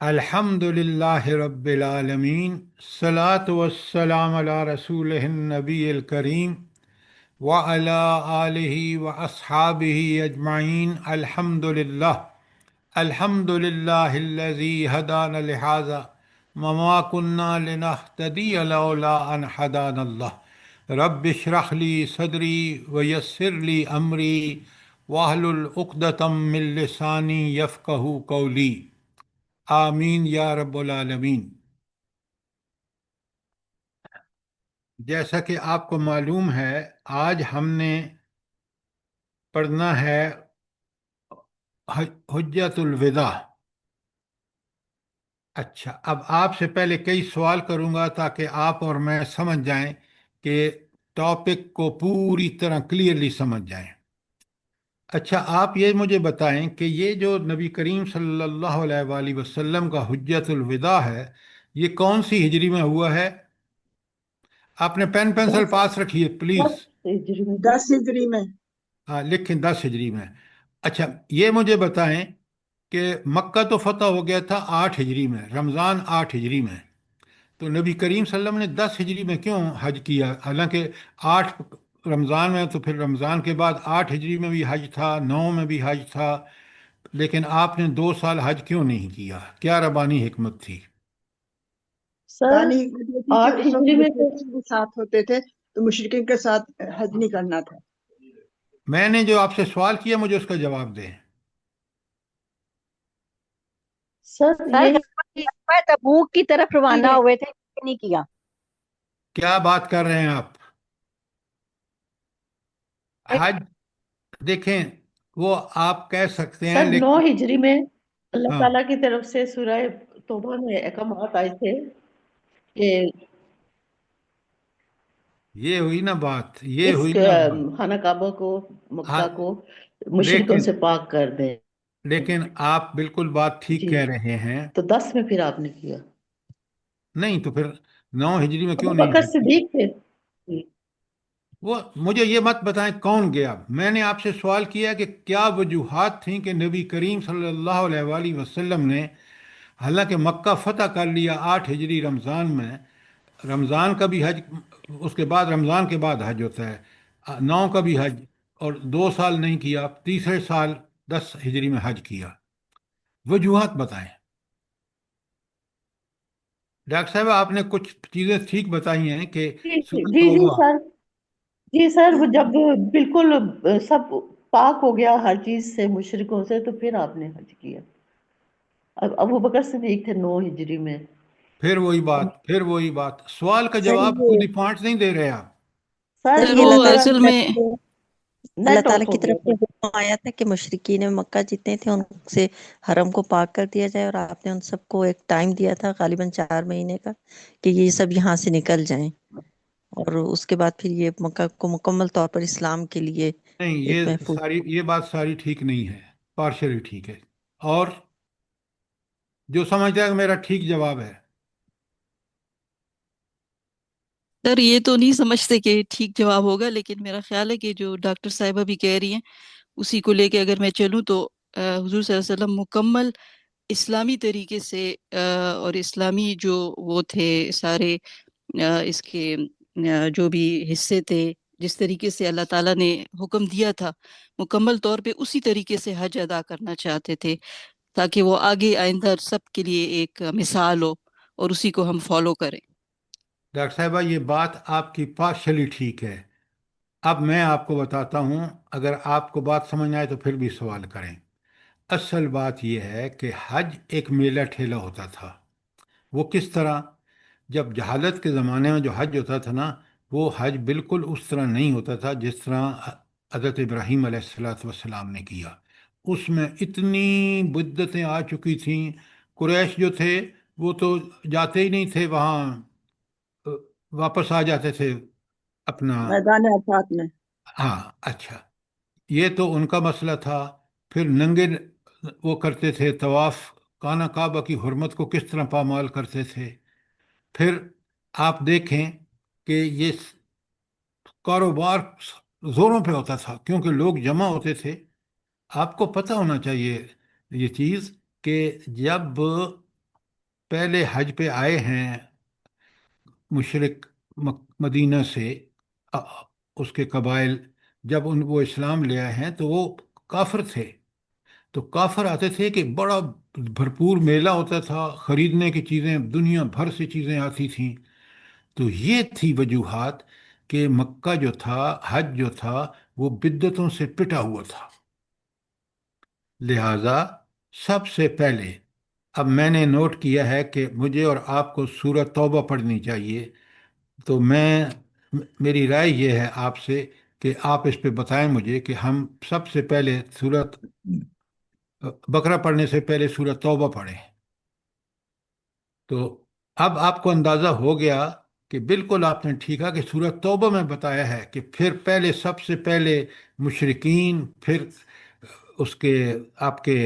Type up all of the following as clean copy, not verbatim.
الحمد للہ رب العالمین، الصلاة والسلام علی رسول النبی الکریم وعلی آلہ واصحابہ اجمعین۔ الحمد للہ الحمد للہ الذی ہدانا لہذا وما کنا لنہتدی لولا ان ہدانا اللہ۔ رب اشرح لی صدری ویسر لی امری واحلل عقدۃ من لسانی یفقہوا قولی، آمین یا رب العالمین۔ جیسا کہ آپ کو معلوم ہے، آج ہم نے پڑھنا ہے حجۃ الوداع۔ اچھا، اب آپ سے پہلے کئی سوال کروں گا تاکہ آپ اور میں سمجھ جائیں کہ ٹاپک کو پوری طرح کلیئرلی سمجھ جائیں۔ اچھا، آپ یہ مجھے بتائیں کہ یہ جو نبی کریم صلی اللہ علیہ وآلہ وسلم کا حجۃ الوداع ہے، یہ کون سی ہجری میں ہوا ہے؟ آپ نے پین پنسل 10 پاس رکھیے پلیز۔ 10 ہجری میں 10 ہجری میں ہاں، لکھیں 10 ہجری میں۔ اچھا، یہ مجھے بتائیں کہ مکہ تو فتح ہو گیا تھا 8 ہجری میں، رمضان 8 ہجری میں، تو نبی کریم صلی اللہ علیہ وسلم نے 10 ہجری میں کیوں حج کیا؟ حالانکہ 8 رمضان میں، تو پھر رمضان کے بعد 8 ہجری میں بھی حج تھا، 9 میں بھی حج تھا، لیکن آپ نے 2 سال حج کیوں نہیں کیا؟ کیا ربانی حکمت تھی؟ سر ثانی یہ تھی کہ 8 اس وقت ہجری میں تو مشرقین کے ساتھ ہوتے تھے تو مشرقین کے ساتھ حج نہیں کرنا تھا۔ میں نے جو آپ سے سوال کیا، مجھے اس کا جواب دیں۔ سر سر یہی غزوہ تبوک کی طرف روانہ ہے ہوئے تھے، نہیں کیا۔ کیا بات کر رہے ہیں آپ؟ حج دیکھیں، وہ آپ کہہ سکتے ہیں سر 9 لیکن ہجری میں اللہ ہاں، تعالیٰ کی طرف سے سورہ توبہ میں احکامات آئے تھے کہ یہ ہوئی نا بات، یہ اس ہوئی نا بات۔ خانہ کعبہ کو، ہاں، مکہ کو مشرکوں لیکن سے پاک کر دیں۔ لیکن آپ بالکل بات ٹھیک جی، کہہ رہے ہیں۔ تو 10 میں پھر آپ نے کیا۔ نہیں تو پھر 9 ہجری میں ابو کیوں نہیں بکر حج کیا؟ صدیق تھے۔ جی وہ مجھے یہ مت بتائیں کون گیا۔ میں نے آپ سے سوال کیا کہ کیا وجوہات تھیں کہ نبی کریم صلی اللہ علیہ وآلہ وسلم نے، حالانکہ مکہ فتح کر لیا 8 ہجری رمضان میں، رمضان کا بھی حج، اس کے بعد رمضان کے بعد حج ہوتا ہے، 9 کا بھی حج، اور 2 سال نہیں کیا، تیسرے سال 10 ہجری میں حج کیا؟ وجوہات بتائیں۔ ڈاکٹر صاحب، آپ نے کچھ چیزیں ٹھیک بتائی ہیں کہ جی سورۃ جی جی توبہ۔ سر، جی سر، وہ جب بالکل سب پاک ہو گیا ہر چیز سے، مشرکوں سے، تو پھر آپ نے حج کیا۔ اب ابو بکر صدیق تھے 9 ہجری میں۔ پھر وہی بات، سوال کا سر جواب ٹو یہ دی پوائنٹ نہیں دے رہے آپ۔ سر سر یہ وہ اللہ تعالیٰ اصل کی میں طرف سے اللہ نیٹ تعالیٰ آف کی ہو گیا طرف تھا۔ سے حکم آیا تھا کہ مشرکین مکہ جتنے تھے ان سے حرم کو پاک کر دیا جائے، اور آپ نے ان سب کو ایک ٹائم دیا تھا غالباً 4 مہینے کا، کہ یہ سب یہاں سے نکل جائیں، اور اس کے بعد پھر یہ مکہ کو مکمل طور پر اسلام کے لیے نہیں، ایک محفوظ۔ یہ بات ساری ٹھیک نہیں ہے، پارشلی ٹھیک ہے، اور جو سمجھتا ہے کہ میرا ٹھیک جواب ہے۔ سر یہ تو نہیں سمجھتے کہ ٹھیک جواب ہوگا، لیکن میرا خیال ہے کہ جو ڈاکٹر صاحبہ بھی کہہ رہی ہیں اسی کو لے کے اگر میں چلوں تو حضور صلی اللہ علیہ وسلم مکمل اسلامی طریقے سے اور اسلامی جو وہ تھے سارے اس کے جو بھی حصے تھے، جس طریقے سے اللہ تعالیٰ نے حکم دیا تھا، مکمل طور پہ اسی طریقے سے حج ادا کرنا چاہتے تھے، تاکہ وہ آگے آئندہ سب کے لیے ایک مثال ہو اور اسی کو ہم فالو کریں۔ ڈاکٹر صاحبہ، یہ بات آپ کی پارشلی ٹھیک ہے۔ اب میں آپ کو بتاتا ہوں، اگر آپ کو بات سمجھ آئے تو پھر بھی سوال کریں۔ اصل بات یہ ہے کہ حج ایک میلہ ٹھیلا ہوتا تھا۔ وہ کس طرح؟ جب جہالت کے زمانے میں جو حج ہوتا تھا نا، وہ حج بالکل اس طرح نہیں ہوتا تھا جس طرح حضرت ابراہیم علیہ السلام نے کیا۔ اس میں اتنی بدعتیں آ چکی تھیں، قریش جو تھے وہ تو جاتے ہی نہیں تھے وہاں، واپس آ جاتے تھے اپنا۔ میدان عرفات میں ہاں، اچھا، یہ تو ان کا مسئلہ تھا۔ پھر ننگے وہ کرتے تھے طواف، خانہ کعبہ کی حرمت کو کس طرح پامال کرتے تھے۔ پھر آپ دیکھیں کہ یہ کاروبار زوروں پہ ہوتا تھا کیونکہ لوگ جمع ہوتے تھے۔ آپ کو پتہ ہونا چاہیے یہ چیز کہ جب پہلے حج پہ آئے ہیں مشرق مدینہ سے، آ- اس کے قبائل، جب وہ اسلام لے آئے ہیں تو وہ کافر تھے. تو کافر آتے تھے کہ بڑا بھرپور میلہ ہوتا تھا، خریدنے کی چیزیں دنیا بھر سے چیزیں آتی تھیں. تو یہ تھی وجوہات کہ مکہ جو تھا، حج جو تھا، وہ بدعتوں سے پٹا ہوا تھا. لہذا سب سے پہلے، اب میں نے نوٹ کیا ہے کہ مجھے اور آپ کو سورہ توبہ پڑھنی چاہیے. تو میری رائے یہ ہے آپ سے کہ آپ اس پہ بتائیں مجھے کہ ہم سب سے پہلے سورۃ بقرہ پڑھنے سے پہلے سورۃ توبہ پڑھیں. تو اب آپ کو اندازہ ہو گیا کہ بالکل آپ نے ٹھیک ہے کہ سورۃ توبہ میں بتایا ہے کہ پھر پہلے سب سے پہلے مشرکین، پھر اس کے آپ کے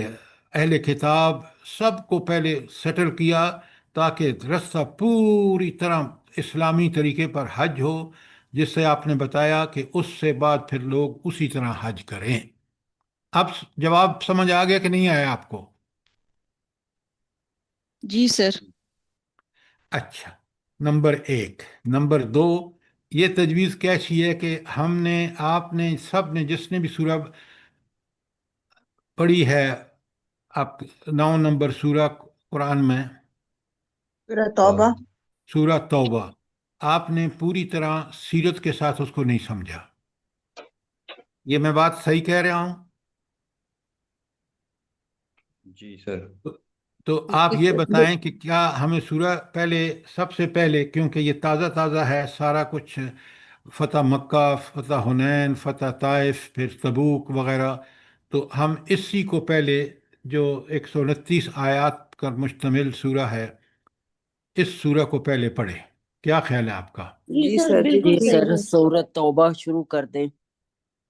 اہل کتاب، سب کو پہلے سیٹل کیا تاکہ رستہ پوری طرح اسلامی طریقے پر حج ہو، جس سے آپ نے بتایا کہ اس سے بعد پھر لوگ اسی طرح حج کریں. اب جواب سمجھ آ گیا کہ نہیں آیا آپ کو؟ جی سر. اچھا، نمبر ایک. نمبر دو، یہ تجویز کیسی ہے کہ ہم نے، آپ نے، سب نے، جس نے بھی سورہ پڑھی ہے، آپ 9 نمبر سورہ قرآن میں، سورہ توبہ. سورہ توبہ، آپ نے پوری طرح سیرت کے ساتھ اس کو نہیں سمجھا. یہ میں بات صحیح کہہ رہا ہوں؟ جی سر. تو تو آپ یہ بتائیں کہ کیا ہمیں سورہ پہلے، سب سے پہلے، کیونکہ یہ تازہ تازہ ہے سارا کچھ، فتح مکہ، فتح حنین، فتح طائف، پھر تبوک وغیرہ، تو ہم اسی کو پہلے، جو 129 آیات پر مشتمل سورہ ہے، اس سورہ کو پہلے پڑھیں. کیا خیال ہے آپ کا؟ جی جی سر، سر، جی بالکل صحیح سر، ہے. سورۃ توبہ شروع کر دیں.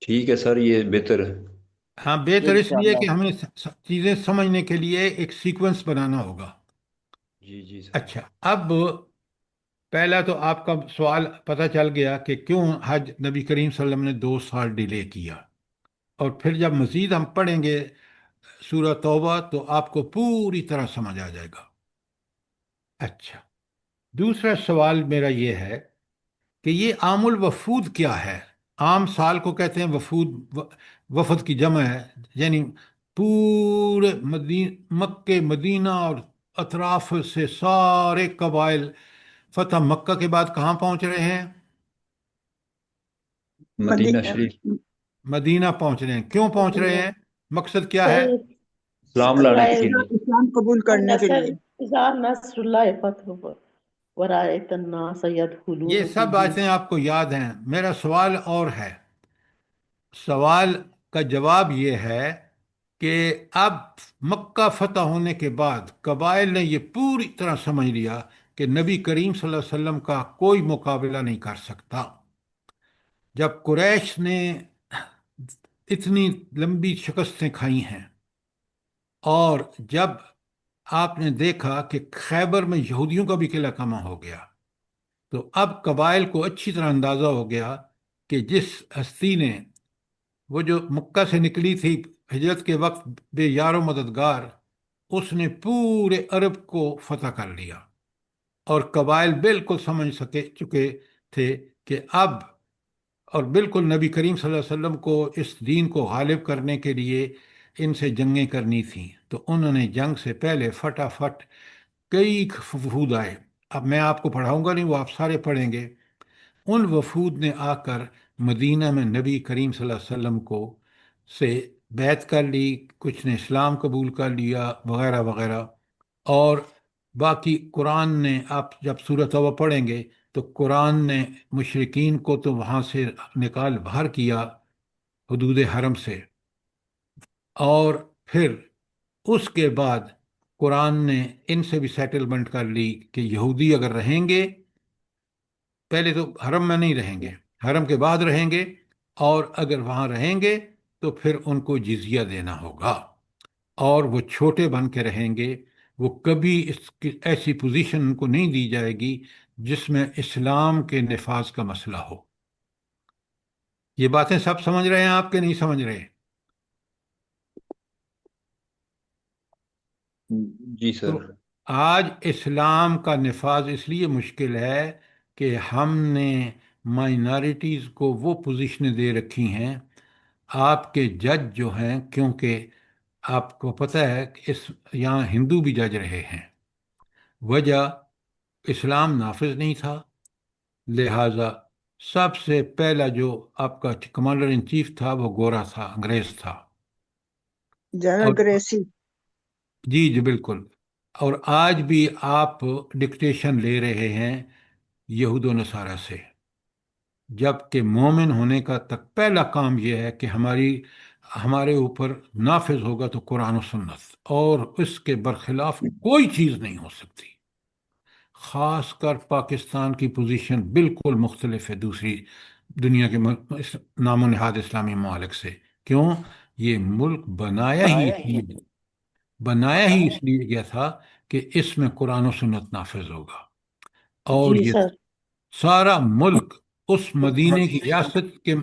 ٹھیک ہے سر، یہ بہتر ہے. ہاں، بہتر اس لیے انشاءاللہ. کہ ہمیں چیزیں سمجھنے کے لیے ایک سیکوینس بنانا ہوگا. جی جی سر. اچھا، اب پہلا تو آپ کا سوال پتہ چل گیا کہ کیوں حج نبی کریم صلی اللہ علیہ وسلم نے 2 سال ڈیلے کیا. اور پھر جب مزید ہم پڑھیں گے سورہ توبہ تو آپ کو پوری طرح سمجھ آ جائے گا. اچھا، دوسرا سوال میرا یہ ہے کہ یہ عام الوفود کیا ہے؟ عام سال کو کہتے ہیں وفود، وفد کی جمع ہے، یعنی پورے مکے، مدینہ اور اطراف سے سارے قبائل فتح مکہ کے بعد کہاں پہنچ رہے ہیں؟ مدینہ شریف. مدینہ پہنچ رہے ہیں. کیوں پہنچ رہے ہیں؟ مقصد کیا ہے؟ سر، اسلام لانے کے لیے. اسلام قبول کرنے کے نصر، لیے. اذا نصر اللہ فتح ورائت الناس یہ يدخلون في سب دين. باتیں آپ کو یاد ہیں. میرا سوال اور ہے. سوال کا جواب یہ ہے کہ اب مکہ فتح ہونے کے بعد قبائل نے یہ پوری طرح سمجھ لیا کہ نبی کریم صلی اللہ علیہ وسلم کا کوئی مقابلہ نہیں کر سکتا. جب قریش نے اتنی لمبی شکستیں کھائی ہیں، اور جب آپ نے دیکھا کہ خیبر میں یہودیوں کا بھی قلعہ کما ہو گیا، تو اب قبائل کو اچھی طرح اندازہ ہو گیا کہ جس ہستی نے، وہ جو مکہ سے نکلی تھی ہجرت کے وقت بے یار و مددگار، اس نے پورے عرب کو فتح کر لیا. اور قبائل بالکل سمجھ چکے تھے کہ اب، اور بالکل نبی کریم صلی اللہ علیہ وسلم کو اس دین کو غالب کرنے کے لیے ان سے جنگیں کرنی تھیں. تو انہوں نے جنگ سے پہلے فٹافٹ کئی وفود آئے. اب میں آپ کو پڑھاؤں گا نہیں، وہ آپ سارے پڑھیں گے. ان وفود نے آ کر مدینہ میں نبی کریم صلی اللہ علیہ وسلم کو سے بیعت کر لی، کچھ نے اسلام قبول کر لیا وغیرہ وغیرہ. اور باقی قرآن نے، آپ جب سورۃ توبہ پڑھیں گے تو قرآن نے مشرکین کو تو وہاں سے نکال باہر کیا حدود حرم سے. اور پھر اس کے بعد قرآن نے ان سے بھی سیٹلمنٹ کر لی کہ یہودی اگر رہیں گے، پہلے تو حرم میں نہیں رہیں گے، حرم کے بعد رہیں گے، اور اگر وہاں رہیں گے تو پھر ان کو جزیہ دینا ہوگا، اور وہ چھوٹے بن کے رہیں گے. وہ کبھی اس کی ایسی پوزیشن ان کو نہیں دی جائے گی جس میں اسلام کے نفاذ کا مسئلہ ہو. یہ باتیں سب سمجھ رہے ہیں آپ کے نہیں سمجھ رہے؟ جی تو سر. آج اسلام کا نفاذ اس لیے مشکل ہے کہ ہم نے مائنارٹیز کو وہ پوزیشنیں دے رکھی ہیں. آپ کے جج جو ہیں، کیونکہ آپ کو پتہ ہے کہ یہاں ہندو بھی جج رہے ہیں. وجہ اسلام نافذ نہیں تھا، لہذا سب سے پہلا جو آپ کا کمانڈر ان چیف تھا وہ گورا تھا، انگریز تھا. جنرل اور گریسی. جی جی بالکل. اور آج بھی آپ ڈکٹیشن لے رہے ہیں یہود و نصارہ سے، جبکہ مومن ہونے کا تک پہلا کام یہ ہے کہ ہمارے اوپر نافذ ہوگا تو قرآن و سنت، اور اس کے برخلاف کوئی چیز نہیں ہو سکتی. خاص کر پاکستان کی پوزیشن بالکل مختلف ہے دوسری دنیا کے نام و نہاد اسلامی ممالک سے. کیوں؟ یہ ملک بنایا ہی اس لیے گیا تھا کہ اس میں قرآن و سنت نافذ ہوگا. اور جی یہ سر. سارا ملک اس مدینے کی ریاست کے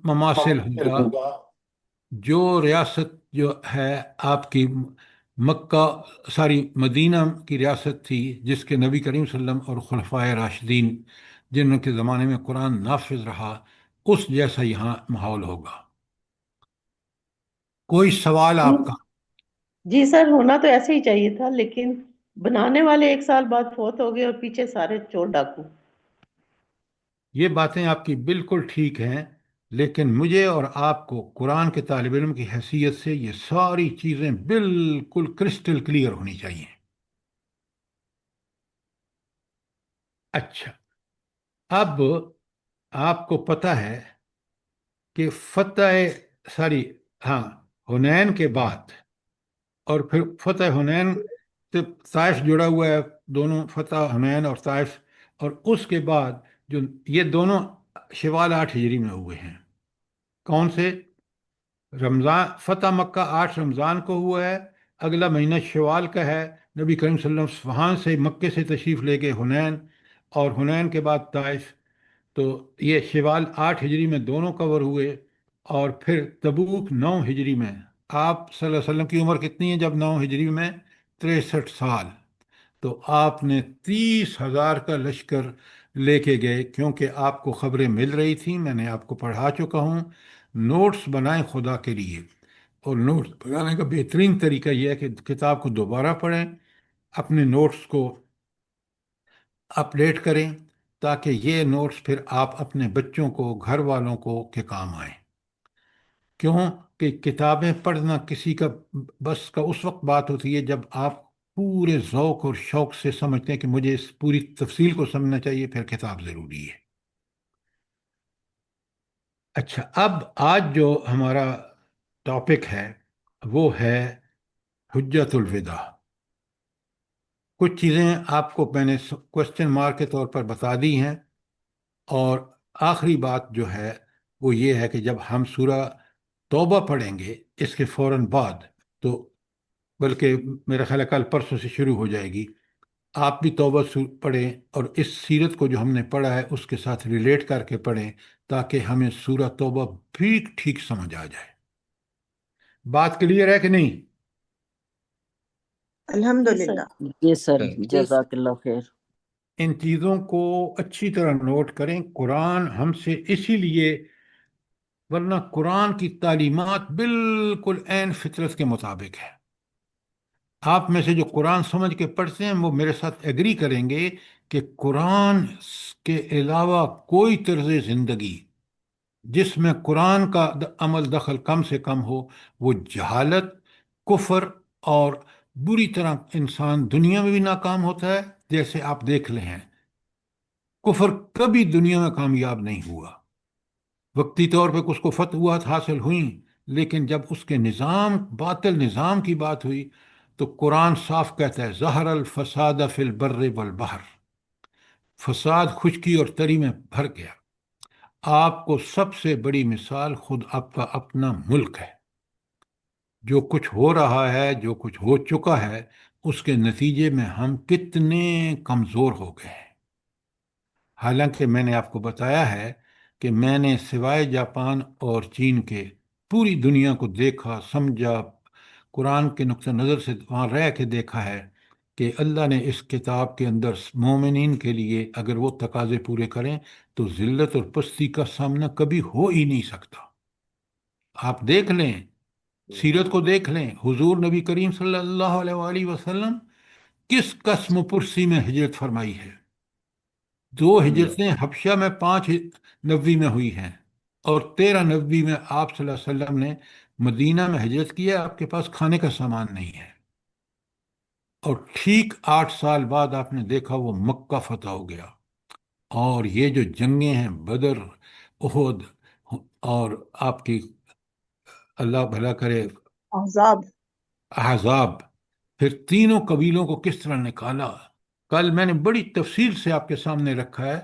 مماثل ہوگا، جو ریاست جو ہے آپ کی مکہ، ساری مدینہ کی ریاست تھی، جس کے نبی کریم صلی اللہ علیہ وسلم اور خلفائے راشدین جن کے زمانے میں قرآن نافذ رہا، اس جیسا یہاں ماحول ہوگا. کوئی سوال جی آپ کا؟ جی سر، ہونا تو ایسے ہی چاہیے تھا، لیکن بنانے والے 1 سال بعد فوت ہو گئے اور پیچھے سارے چور ڈاکو. یہ باتیں آپ کی بالکل ٹھیک ہیں، لیکن مجھے اور آپ کو قرآن کے طالب علم کی حیثیت سے یہ ساری چیزیں بالکل کرسٹل کلیئر ہونی چاہیے. اچھا، اب آپ کو پتہ ہے کہ ساری ہاں حنین کے بعد، اور پھر فتح حنین سے طائف جڑا ہوا ہے، دونوں فتح حنین اور طائف. اور اس کے بعد جو یہ دونوں شوال 8 ہجری میں ہوئے ہیں. کون سے؟ رمضان، فتح مکہ 8 رمضان کو ہوا ہے، اگلا مہینہ شوال کا ہے. نبی کریم صلی اللہ علیہ وسلم وہاں سے مکے سے تشریف لے گئے حنین، اور حنین کے بعد طائف. تو یہ شوال 8 ہجری میں دونوں کور ہوئے. اور پھر تبوک 9 ہجری میں. آپ صلی اللہ علیہ وسلم کی عمر کتنی ہے جب 9 ہجری میں؟ 63 سال. تو آپ نے 30,000 کا لشکر لے کے گئے، کیونکہ آپ کو خبریں مل رہی تھیں، میں نے آپ کو پڑھا چکا ہوں. نوٹس بنائیں خدا کے لیے، اور نوٹس بنانے کا بہترین طریقہ یہ ہے کہ کتاب کو دوبارہ پڑھیں، اپنے نوٹس کو اپڈیٹ کریں، تاکہ یہ نوٹس پھر آپ اپنے بچوں کو، گھر والوں کو کے کام آئیں. کیوں کہ کتابیں پڑھنا کسی کا بس کا اس وقت بات ہوتی ہے جب آپ پورے ذوق اور شوق سے سمجھتے ہیں کہ مجھے اس پوری تفصیل کو سمجھنا چاہیے، پھر کتاب ضروری ہے. اچھا، اب آج جو ہمارا ٹاپک ہے وہ ہے حجت الوداع. کچھ چیزیں آپ کو میں نے کوشچن مارک کے طور پر بتا دی ہیں، اور آخری بات جو ہے وہ یہ ہے کہ جب ہم سورہ توبہ پڑھیں گے اس کے فوراً بعد، تو بلکہ میرا خیال ہے کل پرسوں سے شروع ہو جائے گی، آپ بھی توبہ پڑھیں، اور اس سیرت کو جو ہم نے پڑھا ہے اس کے ساتھ ریلیٹ کر کے پڑھیں، تاکہ ہمیں سورہ توبہ بھی ٹھیک سمجھ آ جائے. بات کلیئر ہے کہ نہیں؟ جی سر. الحمدللہ. جی سر، جزاک اللہ خیر. ان چیزوں کو اچھی طرح نوٹ کریں. قرآن ہم سے اسی لیے، ورنہ قرآن کی تعلیمات بالکل عین فطرت کے مطابق ہے. آپ میں سے جو قرآن سمجھ کے پڑھتے ہیں وہ میرے ساتھ ایگری کریں گے کہ قرآن کے علاوہ کوئی طرز زندگی جس میں قرآن کا عمل دخل کم سے کم ہو، وہ جہالت، کفر، اور بری طرح انسان دنیا میں بھی ناکام ہوتا ہے. جیسے آپ دیکھ لے ہیں، کفر کبھی دنیا میں کامیاب نہیں ہوا. وقتی طور پہ اس کو فتوحات حاصل ہوئیں، لیکن جب اس کے نظام، باطل نظام کی بات ہوئی، تو قرآن صاف کہتا ہے ظہر الفساد فی البر والبحر، فساد خشکی اور تری میں بھر گیا. آپ کو سب سے بڑی مثال خود آپ کا اپنا ملک ہے. جو کچھ ہو رہا ہے، جو کچھ ہو چکا ہے، اس کے نتیجے میں ہم کتنے کمزور ہو گئے ہیں. حالانکہ میں نے آپ کو بتایا ہے کہ میں نے سوائے جاپان اور چین کے پوری دنیا کو دیکھا، سمجھا، قرآن کے نقطہ نظر سے وہاں رہ کے دیکھا ہے. کہ اللہ نے اس کتاب کے اندر مومنین کے لیے اگر وہ تقاضے پورے کریں تو ذلت اور پستی کا سامنا کبھی ہو ہی نہیں سکتا۔ آپ دیکھ لیں، سیرت کو دیکھ لیں، حضور نبی کریم صلی اللہ علیہ وآلہ وسلم کس قسم و پرسی میں ہجرت فرمائی ہے؟ 2 ہجرتیں حبشہ میں، 5 نبوی میں ہوئی ہیں، اور 13 نبوی میں آپ صلی اللہ علیہ وسلم نے مدینہ میں ہجرت کیا، آپ کے پاس کھانے کا سامان نہیں ہے، اور ٹھیک 8 سال بعد آپ نے دیکھا وہ مکہ فتح ہو گیا۔ اور یہ جو جنگیں ہیں، بدر، احد، اور آپ کی اللہ بھلا کرے احزاب۔ احزاب، پھر تینوں قبیلوں کو کس طرح نکالا، کل میں نے بڑی تفصیل سے آپ کے سامنے رکھا ہے۔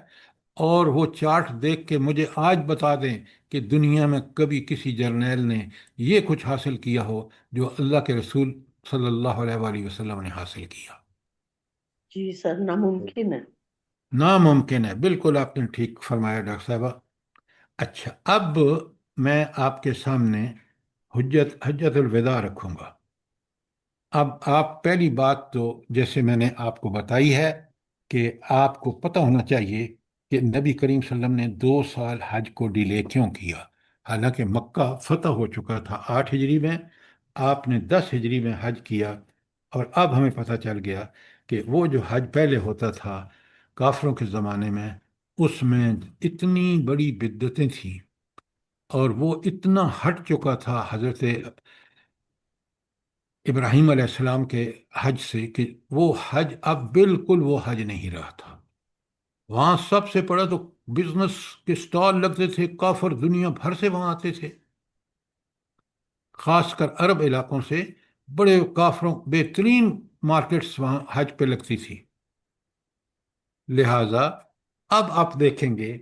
اور وہ چارٹ دیکھ کے مجھے آج بتا دیں کہ دنیا میں کبھی کسی جرنیل نے یہ کچھ حاصل کیا ہو جو اللہ کے رسول صلی اللہ علیہ وآلہ وسلم نے حاصل کیا۔ جی سر، ناممکن ہے۔ ناممکن ہے، بالکل آپ نے ٹھیک فرمایا ڈاکٹر صاحبہ۔ اچھا، اب میں آپ کے سامنے حجت الوداع رکھوں گا۔ اب آپ پہلی بات تو جیسے میں نے آپ کو بتائی ہے کہ آپ کو پتہ ہونا چاہیے کہ نبی کریم صلی اللہ علیہ وسلم نے 2 سال حج کو ڈیلے کیوں کیا، حالانکہ مکہ فتح ہو چکا تھا 8 ہجری میں، آپ نے 10 ہجری میں حج کیا۔ اور اب ہمیں پتہ چل گیا کہ وہ جو حج پہلے ہوتا تھا کافروں کے زمانے میں، اس میں اتنی بڑی بدعتیں تھیں، اور وہ اتنا ہٹ چکا تھا حضرت ابراہیم علیہ السلام کے حج سے کہ وہ حج اب بالکل وہ حج نہیں رہا تھا۔ وہاں سب سے پڑا تو بزنس کے سٹال لگتے تھے، کافر دنیا بھر سے وہاں آتے تھے، خاص کر عرب علاقوں سے بڑے کافروں بہترین مارکیٹس وہاں حج پہ لگتی تھی۔ لہٰذا اب آپ دیکھیں گے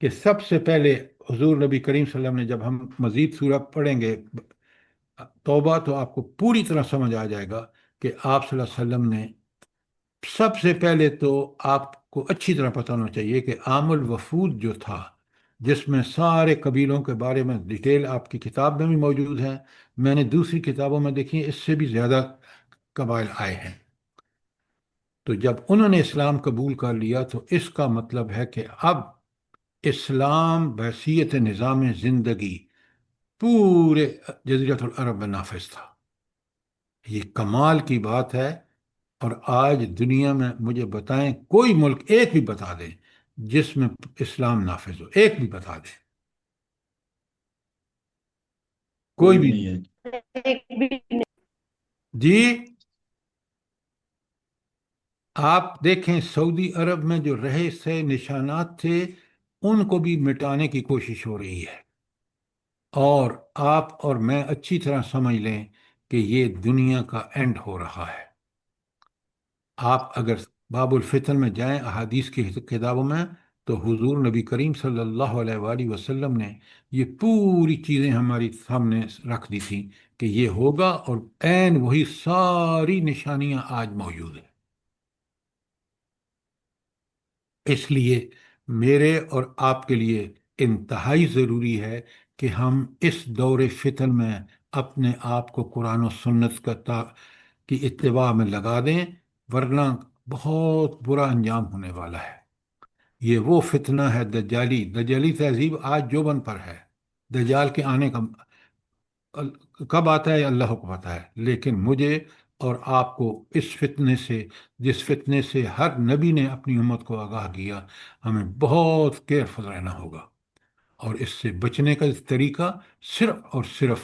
کہ سب سے پہلے حضور نبی کریم صلی اللہ علیہ وسلم نے، جب ہم مزید سورہ پڑھیں گے توبہ، تو آپ کو پوری طرح سمجھ آ جائے گا کہ آپ صلی اللہ علیہ وسلم نے سب سے پہلے تو، آپ کو اچھی طرح پتہ ہونا چاہیے کہ عام الوفود جو تھا، جس میں سارے قبیلوں کے بارے میں ڈیٹیل آپ کی کتاب میں بھی موجود ہے، میں نے دوسری کتابوں میں دیکھی، اس سے بھی زیادہ قبائل آئے ہیں۔ تو جب انہوں نے اسلام قبول کر لیا تو اس کا مطلب ہے کہ اب اسلام بحیثیت نظام زندگی پورے جزیرۃ العرب میں نافذ تھا۔ یہ کمال کی بات ہے۔ اور آج دنیا میں مجھے بتائیں کوئی ملک ایک بھی بتا دیں جس میں اسلام نافذ ہو، ایک بھی بتا دیں، کوئی کوئی بھی نہیں نہیں۔ ہے۔ ایک بھی نہیں۔ جی، آپ دیکھیں سعودی عرب میں جو رہے سے نشانات تھے ان کو بھی مٹانے کی کوشش ہو رہی ہے، اور آپ اور میں اچھی طرح سمجھ لیں کہ یہ دنیا کا اینڈ ہو رہا ہے۔ آپ اگر باب الفتن میں جائیں احادیث کی کتابوں میں، تو حضور نبی کریم صلی اللہ علیہ وآلہ وسلم نے یہ پوری چیزیں ہماری سامنے رکھ دی تھیں کہ یہ ہوگا، اور عین وہی ساری نشانیاں آج موجود ہیں۔ اس لیے میرے اور آپ کے لیے انتہائی ضروری ہے کہ ہم اس دور فتن میں اپنے آپ کو قرآن و سنت کی اتباع میں لگا دیں، ورنہ بہت برا انجام ہونے والا ہے۔ یہ وہ فتنہ ہے دجالی تہذیب آج جوبن پر ہے۔ دجال کے آنے کا کب آتا ہے اللہ کو پتہ ہے، لیکن مجھے اور آپ کو اس فتنے سے، جس فتنے سے ہر نبی نے اپنی امت کو آگاہ کیا، ہمیں بہت کیئرفل رہنا ہوگا، اور اس سے بچنے کا طریقہ صرف اور صرف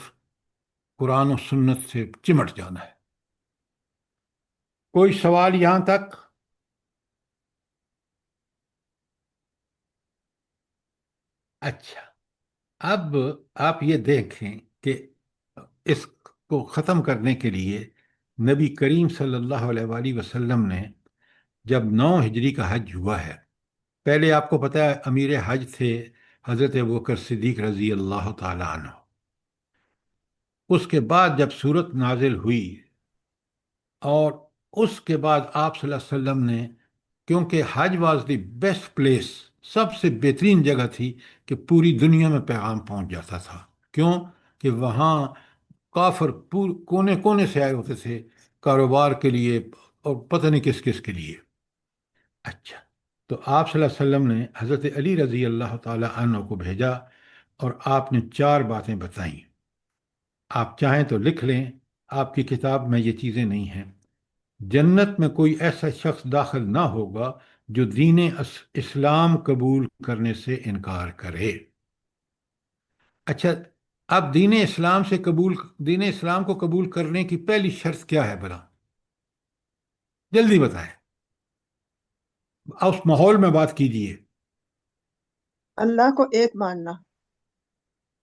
قرآن و سنت سے چمٹ جانا ہے۔ کوئی سوال یہاں تک؟ اچھا، اب آپ یہ دیکھیں کہ اس کو ختم کرنے کے لیے نبی کریم صلی اللہ علیہ وآلہ وسلم نے جب 9 ہجری کا حج ہوا ہے، پہلے آپ کو پتہ ہے امیر حج تھے حضرت ابوبکر صدیق رضی اللہ تعالی عنہ۔ اس کے بعد جب صورت نازل ہوئی، اور اس کے بعد آپ صلی اللہ علیہ وسلم نے، کیونکہ حج واز دی بیسٹ پلیس، سب سے بہترین جگہ تھی کہ پوری دنیا میں پیغام پہنچ جاتا تھا، کیوں کہ وہاں کافر کونے کونے سے آئے ہوتے تھے کاروبار کے لیے، اور پتہ نہیں کس کس کے لیے. اچھا، تو آپ صلی اللہ علیہ وسلم نے حضرت علی رضی اللہ تعالی عنہ کو بھیجا اور آپ نے 4 باتیں بتائیں. آپ چاہیں تو لکھ لیں، آپ کی کتاب میں یہ چیزیں نہیں ہیں. جنت میں کوئی ایسا شخص داخل نہ ہوگا جو دین اسلام قبول کرنے سے انکار کرے. اچھا، اب دین اسلام کو قبول کرنے کی پہلی شرط کیا ہے بلا؟ جلدی بتائیں، اس ماحول میں بات کیجئے. اللہ کو ایک ماننا.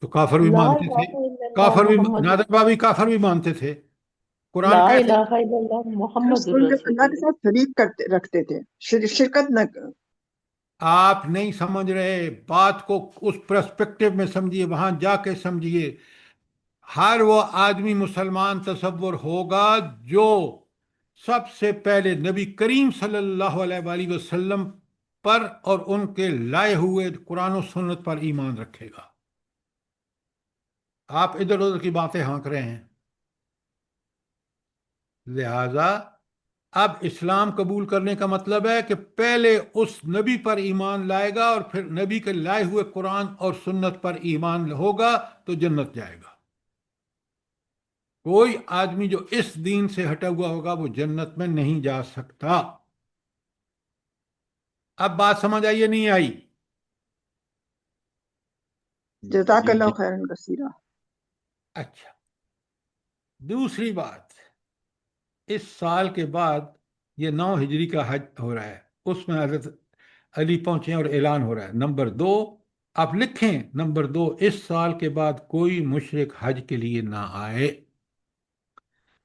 تو کافر بھی لا مانتے الہ تھے. الا اللہ کافر بھی، محمد نادر بابی کافر بھی مانتے تھے. قرآن لا کیسے؟ الہ الا اللہ محمد رسول رسول اللہ کے اللہ. ساتھ شریک رکھتے تھے، شرکت نہ. آپ نہیں سمجھ رہے بات کو، اس پرسپیکٹو میں سمجھیے، وہاں جا کے سمجھیے. ہر وہ آدمی مسلمان تصور ہوگا جو سب سے پہلے نبی کریم صلی اللہ علیہ وآلہ وسلم پر اور ان کے لائے ہوئے قرآن و سنت پر ایمان رکھے گا. آپ ادھر ادھر کی باتیں ہانک رہے ہیں. لہذا اب اسلام قبول کرنے کا مطلب ہے کہ پہلے اس نبی پر ایمان لائے گا اور پھر نبی کے لائے ہوئے قرآن اور سنت پر ایمان ہوگا تو جنت جائے گا. کوئی آدمی جو اس دین سے ہٹا ہوا ہوگا وہ جنت میں نہیں جا سکتا. اب بات سمجھ آئی یا نہیں آئی؟ جزاک جی اللہ جی خیرن کثیرہ. اچھا، دوسری بات، اس سال کے بعد یہ 9 ہجری کا حج ہو رہا ہے، اس میں حضرت علی پہنچے اور اعلان ہو رہا ہے. نمبر 2، آپ لکھیں نمبر 2، اس سال کے بعد کوئی مشرک حج کے لیے نہ آئے.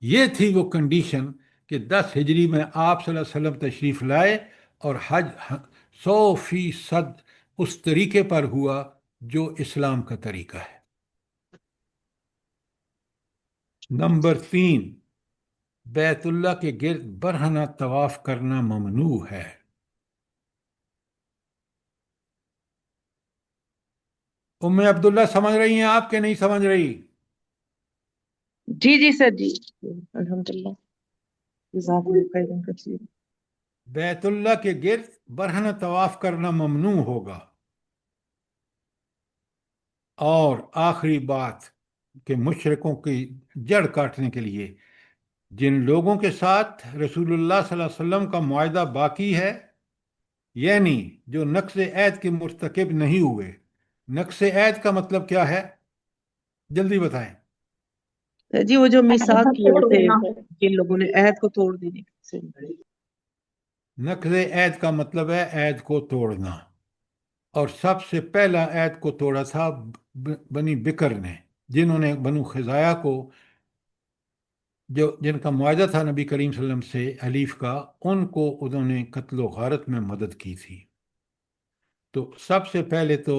یہ تھی وہ کنڈیشن کہ 10 ہجری میں آپ صلی اللہ علیہ وسلم تشریف لائے اور حج 100% اس طریقے پر ہوا جو اسلام کا طریقہ ہے. نمبر 3، بیت اللہ کے گرد برہنہ طواف کرنا ممنوع ہے. ام عبداللہ سمجھ رہی ہیں آپ کہ نہیں سمجھ رہی؟ جی جی سر جی. الحمدللہ. جزاک اللہ خیرن کثیرہ. بیت اللہ کے گرد برہنہ طواف کرنا ممنوع ہوگا. اور آخری بات کہ مشرکوں کی جڑ کاٹنے کے لیے جن لوگوں کے ساتھ رسول اللہ صلی اللہ علیہ وسلم کا معاہدہ باقی ہے، یعنی جو نقض عہد کے مرتکب نہیں ہوئے. نقض عہد کا مطلب کیا ہے؟ جلدی بتائیں. جی وہ جو میثاق عہد کیے کو ہوتے توڑنا. ہیں جن لوگوں نے عہد کو توڑ دینے سے. نقض عہد کا مطلب ہے عہد کو توڑنا. اور سب سے پہلا عہد کو توڑا تھا بنی بکر نے، جنہوں نے بنو خزایا کو، جن کا معاہدہ تھا نبی کریم صلی اللہ علیہ وسلم سے حلیف کا، ان کو انہوں نے قتل و غارت میں مدد کی تھی. تو سب سے پہلے تو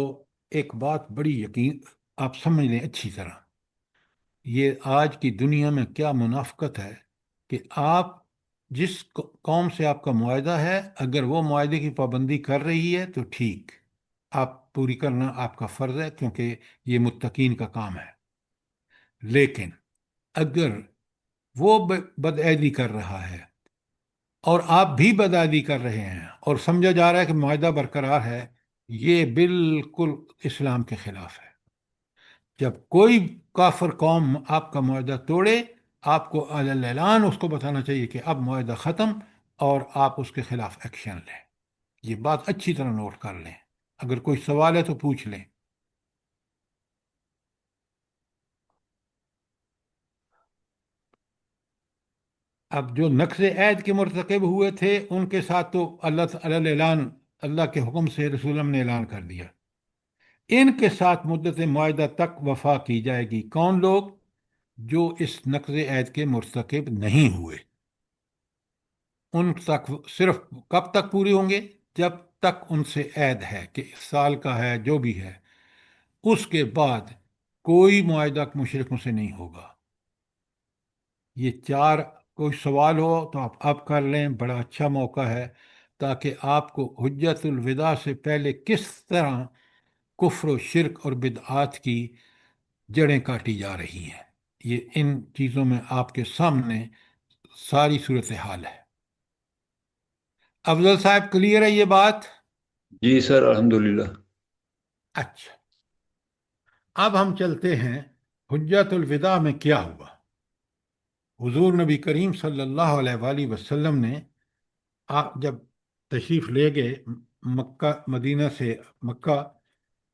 ایک بات بڑی یقین آپ سمجھ لیں اچھی طرح، یہ آج کی دنیا میں کیا منافقت ہے کہ آپ جس قوم سے آپ کا معاہدہ ہے، اگر وہ معاہدے کی پابندی کر رہی ہے تو ٹھیک، آپ پوری کرنا آپ کا فرض ہے کیونکہ یہ متقین کا کام ہے. لیکن اگر وہ بدعہدی کر رہا ہے اور آپ بھی بدعہدی کر رہے ہیں اور سمجھا جا رہا ہے کہ معاہدہ برقرار ہے، یہ بالکل اسلام کے خلاف ہے. جب کوئی کافر قوم آپ کا معاہدہ توڑے، آپ کو علی الاعلان اس کو بتانا چاہیے کہ اب معاہدہ ختم اور آپ اس کے خلاف ایکشن لیں. یہ بات اچھی طرح نوٹ کر لیں. اگر کوئی سوال ہے تو پوچھ لیں. اب جو نقض عہد کے مرتکب ہوئے تھے ان کے ساتھ تو اللہ تعالی اعلان، اللہ کے حکم سے رسول اللہ نے اعلان کر دیا. ان کے ساتھ مدت معاہدہ تک وفا کی جائے گی. کون لوگ؟ جو اس نقض عہد کے مرتکب نہیں ہوئے. ان تک صرف کب تک پوری ہوں گے؟ جب تک ان سے عہد ہے کہ اس سال کا ہے جو بھی ہے. اس کے بعد کوئی معاہدہ مشرکوں سے نہیں ہوگا. یہ 4. کوئی سوال ہو تو آپ اب کر لیں، بڑا اچھا موقع ہے تاکہ آپ کو حجت الوداع سے پہلے کس طرح کفر و شرک اور بدعات کی جڑیں کاٹی جا رہی ہیں، یہ ان چیزوں میں آپ کے سامنے ساری صورتحال ہے. افضل صاحب کلیئر ہے یہ بات؟ جی سر الحمدللہ. اچھا، اب ہم چلتے ہیں حجت الوداع میں کیا ہوا. حضور نبی کریم صلی اللہ علیہ وآلہ وسلم نے جب تشریف لے گئے مکہ مدینہ سے مکہ،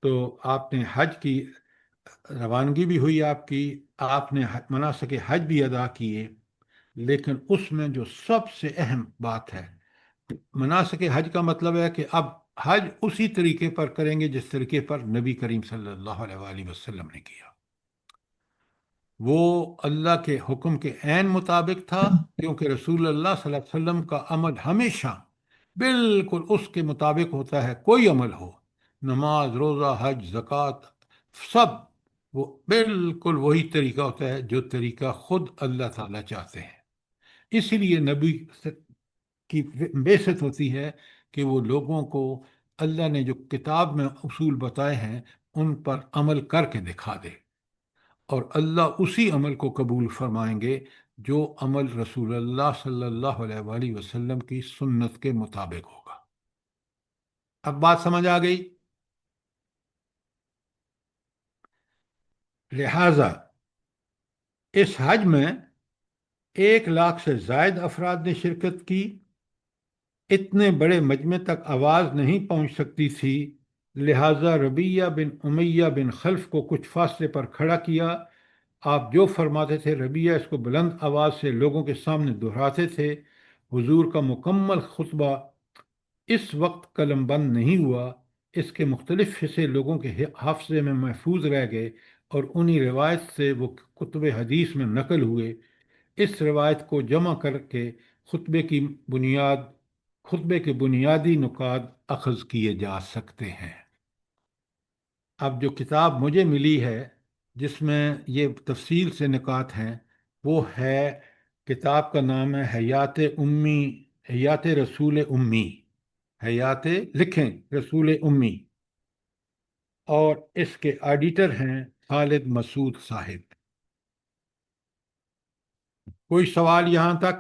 تو آپ نے حج کی روانگی بھی ہوئی، آپ نے مناسک حج بھی ادا کیے. لیکن اس میں جو سب سے اہم بات ہے، مناسک حج کا مطلب ہے کہ اب حج اسی طریقے پر کریں گے جس طریقے پر نبی کریم صلی اللہ علیہ وآلہ وسلم نے کیا. وہ اللہ کے حکم کے عین مطابق تھا، کیونکہ رسول اللہ صلی اللہ علیہ وسلم کا عمل ہمیشہ بالکل اس کے مطابق ہوتا ہے. کوئی عمل ہو، نماز، روزہ، حج، زکوٰۃ، سب وہ بالکل وہی طریقہ ہوتا ہے جو طریقہ خود اللہ تعالیٰ چاہتے ہیں. اسی لیے نبی کی بعثت ہوتی ہے کہ وہ لوگوں کو اللہ نے جو کتاب میں اصول بتائے ہیں ان پر عمل کر کے دکھا دے، اور اللہ اسی عمل کو قبول فرمائیں گے جو عمل رسول اللہ صلی اللہ علیہ وآلہ وسلم کی سنت کے مطابق ہوگا. اب بات سمجھ آ گئی؟ لہذا اس حج میں 1 لاکھ سے زائد افراد نے شرکت کی. اتنے بڑے مجمع تک آواز نہیں پہنچ سکتی تھی، لہذا ربیہ بن امیہ بن خلف کو کچھ فاصلے پر کھڑا کیا. آپ جو فرماتے تھے ربیہ اس کو بلند آواز سے لوگوں کے سامنے دہراتے تھے. حضور کا مکمل خطبہ اس وقت قلم بند نہیں ہوا، اس کے مختلف حصے لوگوں کے حافظے میں محفوظ رہ گئے اور انہی روایت سے وہ کتب حدیث میں نقل ہوئے. اس روایت کو جمع کر کے خطبے کے بنیادی نکات اخذ کیے جا سکتے ہیں. اب جو کتاب مجھے ملی ہے جس میں یہ تفصیل سے نکات ہیں، وہ ہے، کتاب کا نام ہے حیات امی، حیات رسول امی، حیات لکھیں رسول امی، اور اس کے ایڈیٹر ہیں خالد مسعود صاحب. کوئی سوال یہاں تک؟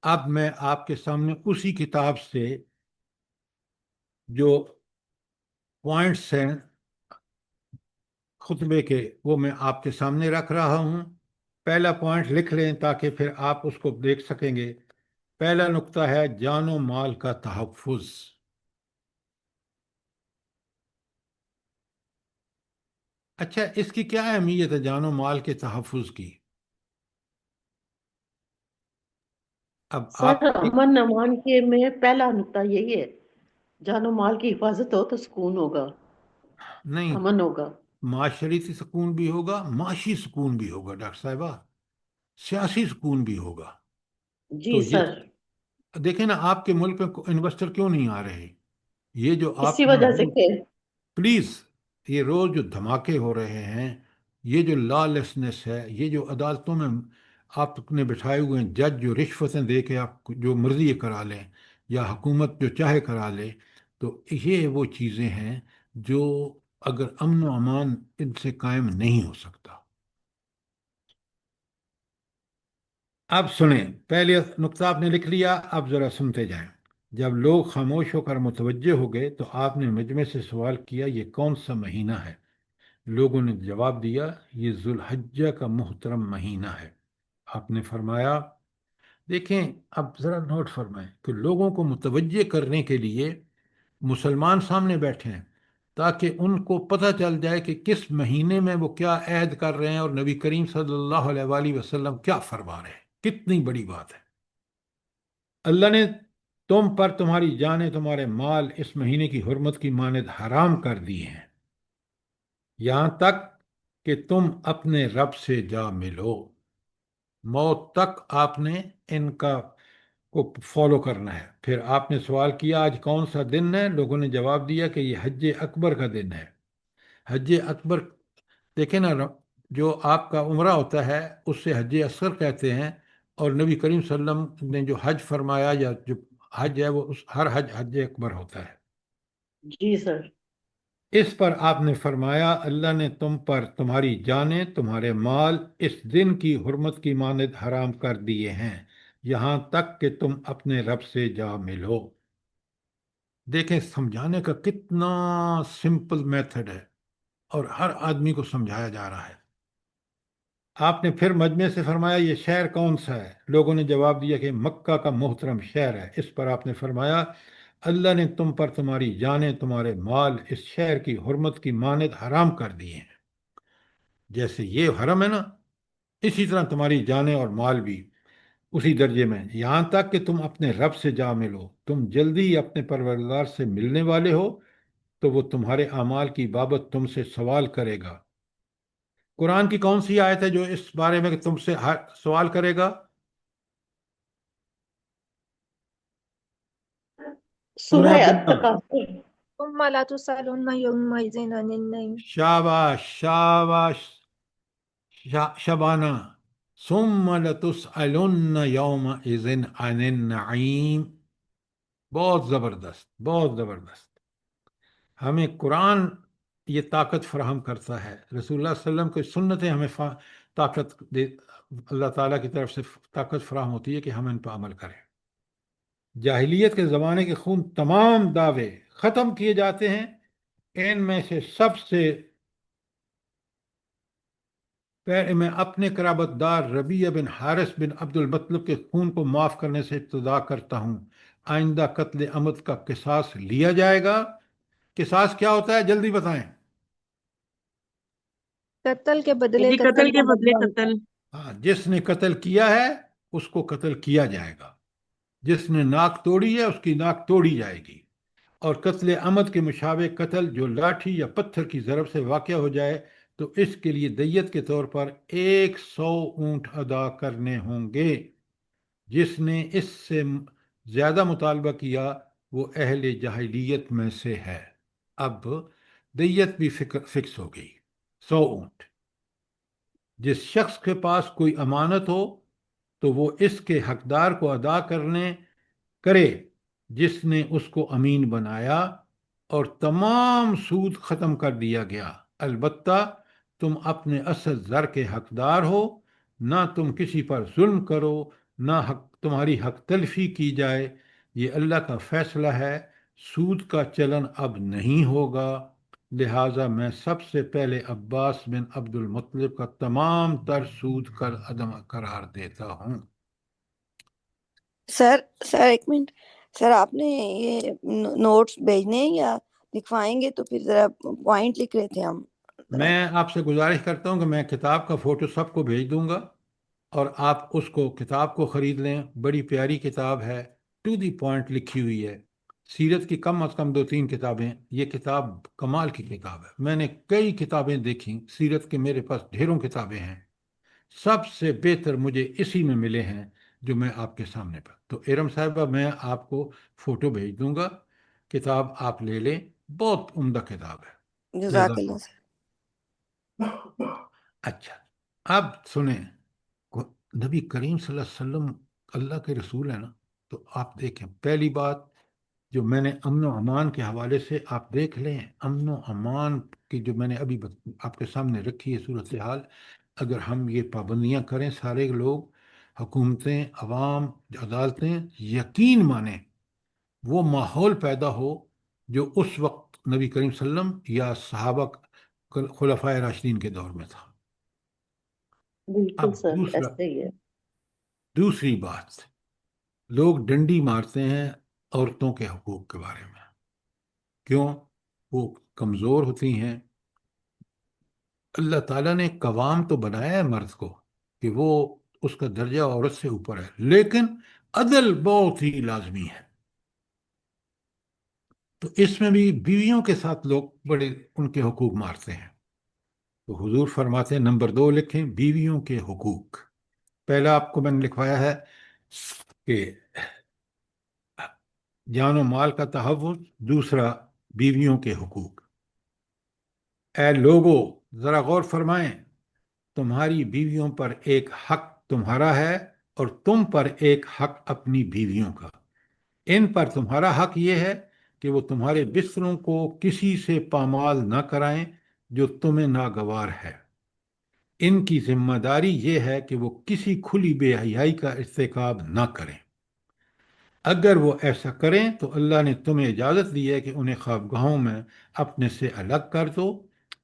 اب میں آپ کے سامنے اسی کتاب سے جو پوائنٹس ہیں خطبے کے وہ میں آپ کے سامنے رکھ رہا ہوں. پہلا پوائنٹ لکھ لیں تاکہ پھر آپ اس کو دیکھ سکیں گے. پہلا نقطہ ہے جان و مال کا تحفظ. اچھا، اس کی کیا اہمیت ہے جان و مال کے تحفظ کی؟ اب سر آپ امن امان کے میں پہلا نقطہ یہی ہے، جان و مال کی حفاظت ہو تو سکون ہوگا، نہیں، امن ہوگا. معاشرتی سکون بھی ہوگا، معاشی سکون بھی ہوگا ڈاکٹر صاحبہ، سیاسی سکون بھی ہوگا. جی تو یہ سر، دیکھیں نا، آپ کے ملک میں انویسٹر کیوں نہیں آ رہے؟ یہ جو اسی آپ میں وجہ سے کہ پلیز، یہ روز جو دھماکے ہو رہے ہیں، یہ جو لا لیسنس ہے، یہ جو عدالتوں میں آپ نے بٹھائے ہوئے ہیں جج جو رشوتیں دے کے آپ کو جو مرضی کرا لیں، یا حکومت جو چاہے کرا لے، تو یہ وہ چیزیں ہیں جو اگر امن و امان ان سے قائم نہیں ہو سکتا. اب سنیں، پہلے نقطہ آپ نے لکھ لیا، اب ذرا سنتے جائیں. جب لوگ خاموش ہو کر متوجہ ہو گئے تو آپ نے مجمع سے سوال کیا، یہ کون سا مہینہ ہے؟ لوگوں نے جواب دیا، یہ ذوالحجہ کا محترم مہینہ ہے. آپ نے فرمایا، دیکھیں، اب ذرا نوٹ فرمائیں کہ لوگوں کو متوجہ کرنے کے لیے مسلمان سامنے بیٹھے ہیں تاکہ ان کو پتہ چل جائے کہ کس مہینے میں وہ کیا عہد کر رہے ہیں اور نبی کریم صلی اللہ علیہ وآلہ وسلم کیا فرما رہے ہیں. کتنی بڑی بات ہے. اللہ نے تم پر تمہاری جانیں، تمہارے مال اس مہینے کی حرمت کی مانند حرام کر دی ہیں، یہاں تک کہ تم اپنے رب سے جا ملو. موت تک آپ نے ان کا کو فالو کرنا ہے. پھر آپ نے سوال کیا، آج کون سا دن ہے؟ لوگوں نے جواب دیا کہ یہ حج اکبر کا دن ہے. حج اکبر، دیکھیں نا، جو آپ کا عمرہ ہوتا ہے اس سے حج اصغر کہتے ہیں، اور نبی کریم صلی اللہ علیہ وسلم نے جو حج فرمایا یا جو حج ہے وہ ہر حج حج اکبر ہوتا ہے. جی سر. اس پر آپ نے فرمایا اللہ نے تم پر تمہاری جانیں تمہارے مال اس دن کی حرمت کی مانند حرام کر دیے ہیں یہاں تک کہ تم اپنے رب سے جا ملو۔ دیکھیں سمجھانے کا کتنا سمپل میتھڈ ہے اور ہر آدمی کو سمجھایا جا رہا ہے۔ آپ نے پھر مجمع سے فرمایا یہ شہر کون سا ہے؟ لوگوں نے جواب دیا کہ مکہ کا محترم شہر ہے۔ اس پر آپ نے فرمایا اللہ نے تم پر تمہاری جانیں تمہارے مال اس شہر کی حرمت کی مانند حرام کر دیے ہیں۔ جیسے یہ حرم ہے نا، اسی طرح تمہاری جانیں اور مال بھی اسی درجے میں، یہاں تک کہ تم اپنے رب سے جا ملو۔ تم جلدی ہی اپنے پروردگار سے ملنے والے ہو تو وہ تمہارے اعمال کی بابت تم سے سوال کرے گا۔ قرآن کی کون سی آیت ہے جو اس بارے میں کہ تم سے سوال کرے گا؟ سورہ سورہ عبداللہ۔ التکاثر۔ ثم لا تسألن يومئذ عن النعيم. شاباش شاباش شبانہ، ثم لتسألن یومئذ عن النعیم۔ بہت زبردست، بہت زبردست۔ ہمیں قرآن یہ طاقت فراہم کرتا ہے، رسول اللہ صلی اللہ علیہ وسلم کی سنتیں ہمیں طاقت اللہ تعالیٰ کی طرف سے طاقت فراہم ہوتی ہے کہ ہم ان پر عمل کریں۔ جاہلیت کے زمانے کے خون تمام دعوے ختم کیے جاتے ہیں، ان میں سے سب سے پہلے میں اپنے قرابت دار ربیعہ بن حارث بن عبد المطلب کے خون کو معاف کرنے سے ابتدا کرتا ہوں۔ آئندہ قتل عمد کا قصاص لیا جائے گا۔ قصاص کیا ہوتا ہے جلدی بتائیں؟ قتل کے بدلے جی قتل کے بدلے قتل۔ ہاں، جس نے قتل کیا ہے اس کو قتل کیا جائے گا، جس نے ناک توڑی ہے اس کی ناک توڑی جائے گی، اور قتل عمد کے مشابہ قتل جو لاٹھی یا پتھر کی ضرب سے واقع ہو جائے تو اس کے لیے دیت کے طور پر 100 اونٹ ادا کرنے ہوں گے۔ جس نے اس سے زیادہ مطالبہ کیا وہ اہل جاہلیت میں سے ہے۔ اب دیت بھی فکس ہو گئی، 100 اونٹ۔ جس شخص کے پاس کوئی امانت ہو تو وہ اس کے حقدار کو ادا کرے جس نے اس کو امین بنایا، اور تمام سود ختم کر دیا گیا۔ البتہ تم اپنے اصل زر کے حقدار ہو، نہ تم کسی پر ظلم کرو، نہ تمہاری حق تلفی کی جائے، یہ اللہ کا فیصلہ ہے۔ سود کا چلن اب نہیں ہوگا، لہٰذا میں سب سے پہلے عباس بن عبد المطلب کا تمام تر سود کا عدم قرار دیتا ہوں۔ سر ایک منٹ، سر آپ نے یہ نوٹس بھیجنے ہیں یا لکھوائیں گے؟ تو پھر ذرا پوائنٹ لکھ رہے تھے ہم۔ میں آپ سے گزارش کرتا ہوں کہ میں کتاب کا فوٹو سب کو بھیج دوں گا اور آپ اس کو کتاب کو خرید لیں۔ بڑی پیاری کتاب ہے، ٹو دی پوائنٹ لکھی ہوئی ہے۔ سیرت کی کم از کم 2-3 کتابیں، یہ کتاب کمال کی کتاب ہے۔ میں نے کئی کتابیں دیکھیں سیرت کے، میرے پاس ڈھیروں کتابیں ہیں، سب سے بہتر مجھے اسی میں ملے ہیں جو میں آپ کے سامنے پر۔ تو ارم صاحبہ میں آپ کو فوٹو بھیج دوں گا، کتاب آپ لے لیں، بہت عمدہ کتاب ہے۔ جزاک اللہ سر۔ اچھا، اب سنیں، نبی کریم صلی اللہ علیہ وسلم اللہ کے رسول ہیں نا، تو آپ دیکھیں پہلی بات جو میں نے امن و امان کے حوالے سے آپ دیکھ لیں، امن و امان کی جو میں نے ابھی آپ کے سامنے رکھی ہے صورتحال، اگر ہم یہ پابندیاں کریں سارے لوگ، حکومتیں، عوام، عدالتیں، یقین مانیں وہ ماحول پیدا ہو جو اس وقت نبی کریم صلی اللہ علیہ وسلم یا صحابہ خلفائے راشدین کے دور میں تھا۔ بالکل اب سر ایسے ہی ہے۔ دوسری بات، لوگ ڈنڈی مارتے ہیں عورتوں کے حقوق کے بارے میں، کیوں؟ وہ کمزور ہوتی ہیں۔ اللہ تعالیٰ نے قوام تو بنایا ہے مرد کو کہ وہ اس کا درجہ عورت سے اوپر ہے، لیکن عدل بہت ہی لازمی ہے۔ تو اس میں بھی بیویوں کے ساتھ لوگ بڑے ان کے حقوق مارتے ہیں۔ تو حضور فرماتے ہیں نمبر 2 لکھیں، بیویوں کے حقوق۔ پہلا آپ کو میں نے لکھوایا ہے کہ جان و مال کا تحفظ، دوسرا بیویوں کے حقوق۔ اے لوگو ذرا غور فرمائیں، تمہاری بیویوں پر ایک حق تمہارا ہے اور تم پر ایک حق اپنی بیویوں کا۔ ان پر تمہارا حق یہ ہے کہ کہ وہ تمہارے بستروں کو کسی سے پامال نہ کرائیں جو تمہیں ناگوار ہے۔ ان کی ذمہ داری یہ ہے کہ وہ کسی کھلی بے حیائی کا ارتکاب نہ کریں۔ اگر وہ ایسا کریں تو اللہ نے تمہیں اجازت دی ہے کہ انہیں خوابگاہوں میں اپنے سے الگ کر دو،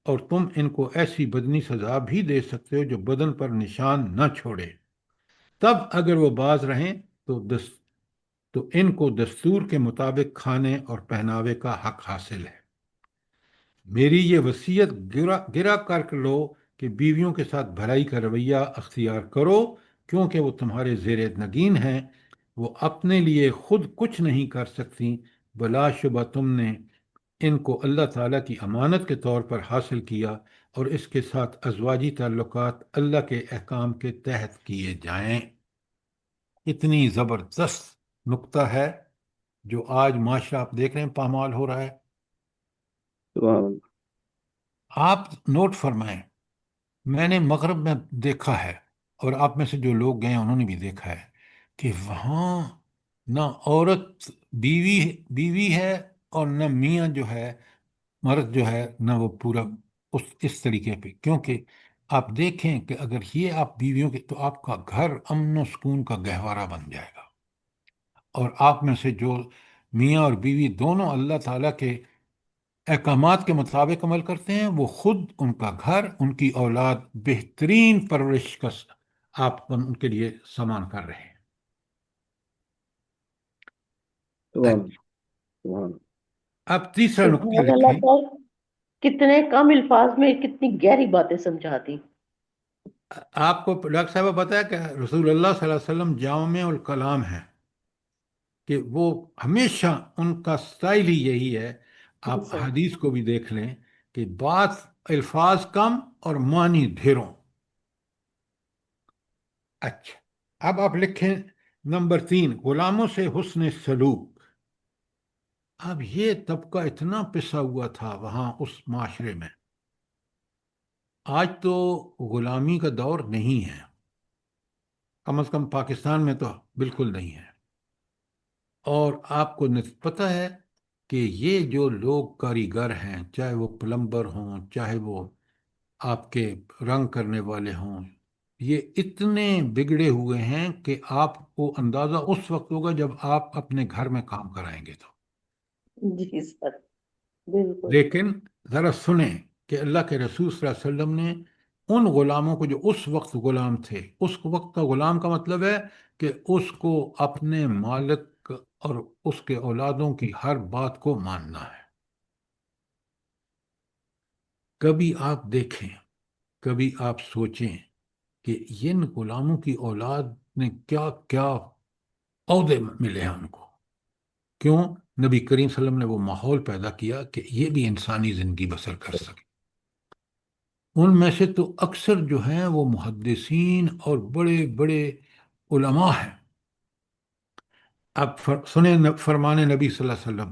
اور تم ان کو ایسی بدنی سزا بھی دے سکتے ہو جو بدن پر نشان نہ چھوڑے۔ تب اگر وہ باز رہیں تو ان کو دستور کے مطابق کھانے اور پہناوے کا حق حاصل ہے۔ میری یہ وصیت گرا کر لو کہ بیویوں کے ساتھ بھلائی کا رویہ اختیار کرو، کیونکہ وہ تمہارے زیر نگین ہیں، وہ اپنے لیے خود کچھ نہیں کر سکتی، بلا شبہ تم نے ان کو اللہ تعالیٰ کی امانت کے طور پر حاصل کیا، اور اس کے ساتھ ازواجی تعلقات اللہ کے احکام کے تحت کیے جائیں۔ اتنی زبردست نقطہ ہے جو آج معاشرہ آپ دیکھ رہے ہیں پامال ہو رہا ہے۔ سبحان اللہ۔ آپ نوٹ فرمائیں، میں نے مغرب میں دیکھا ہے، اور آپ میں سے جو لوگ گئے ہیں انہوں نے بھی دیکھا ہے، کہ وہاں نہ عورت بیوی ہے، اور نہ میاں جو ہے، مرد جو ہے، نہ وہ پورا اس طریقے پہ، کیونکہ آپ دیکھیں کہ اگر یہ آپ بیویوں کے، تو آپ کا گھر امن و سکون کا گہوارہ بن جائے گا، اور آپ میں سے جو میاں اور بیوی دونوں اللہ تعالیٰ کے احکامات کے مطابق عمل کرتے ہیں، وہ خود، ان کا گھر، ان کی اولاد بہترین پرورش کا آپ ان کے لیے سامان کر رہے ہیں۔ سبحان اللہ۔ سبحان اللہ۔ اب تیسرا نقطہ سبحان اللہ لکھیں۔ پر کتنے کم الفاظ میں کتنی گہری باتیں سمجھاتی۔ آپ کو ڈاکٹر صاحبہ بتایا کہ رسول اللہ صلی اللہ علیہ وسلم جامع الکلام ہیں، کہ وہ ہمیشہ ان کا سٹائل ہی یہی ہے۔ جی آپ سر۔ حدیث کو بھی دیکھ لیں کہ بات الفاظ کم اور معنی ڈھیروں۔ اچھا، اب آپ لکھیں نمبر 3، غلاموں سے حسن سلوک۔ اب یہ طبقہ اتنا پسا ہوا تھا وہاں اس معاشرے میں، آج تو غلامی کا دور نہیں ہے، کم از کم پاکستان میں تو بالکل نہیں ہے۔ اور آپ کو پتہ ہے کہ یہ جو لوگ کاریگر ہیں، چاہے وہ پلمبر ہوں، چاہے وہ آپ کے رنگ کرنے والے ہوں، یہ اتنے بگڑے ہوئے ہیں کہ آپ کو اندازہ اس وقت ہوگا جب آپ اپنے گھر میں کام کرائیں گے تو۔ جی سر، بالکل۔ لیکن ذرا سنیں کہ اللہ کے رسول صلی اللہ علیہ وسلم نے ان غلاموں کو جو اس وقت غلام تھے، اس وقت کا غلام کا مطلب ہے کہ اس کو اپنے مالک اور اس کے اولادوں کی ہر بات کو ماننا ہے۔ کبھی آپ دیکھیں، کبھی آپ سوچیں کہ ان غلاموں کی اولاد نے کیا کیا عہدے ملے ہیں ان کو، کیوں؟ نبی کریم صلی اللہ علیہ وسلم نے وہ ماحول پیدا کیا کہ یہ بھی انسانی زندگی بسر کر سکے۔ ان میں سے تو اکثر جو ہیں وہ محدثین اور بڑے بڑے علماء ہیں۔ اب سنیں فرمان نبی صلی اللہ علیہ وسلم،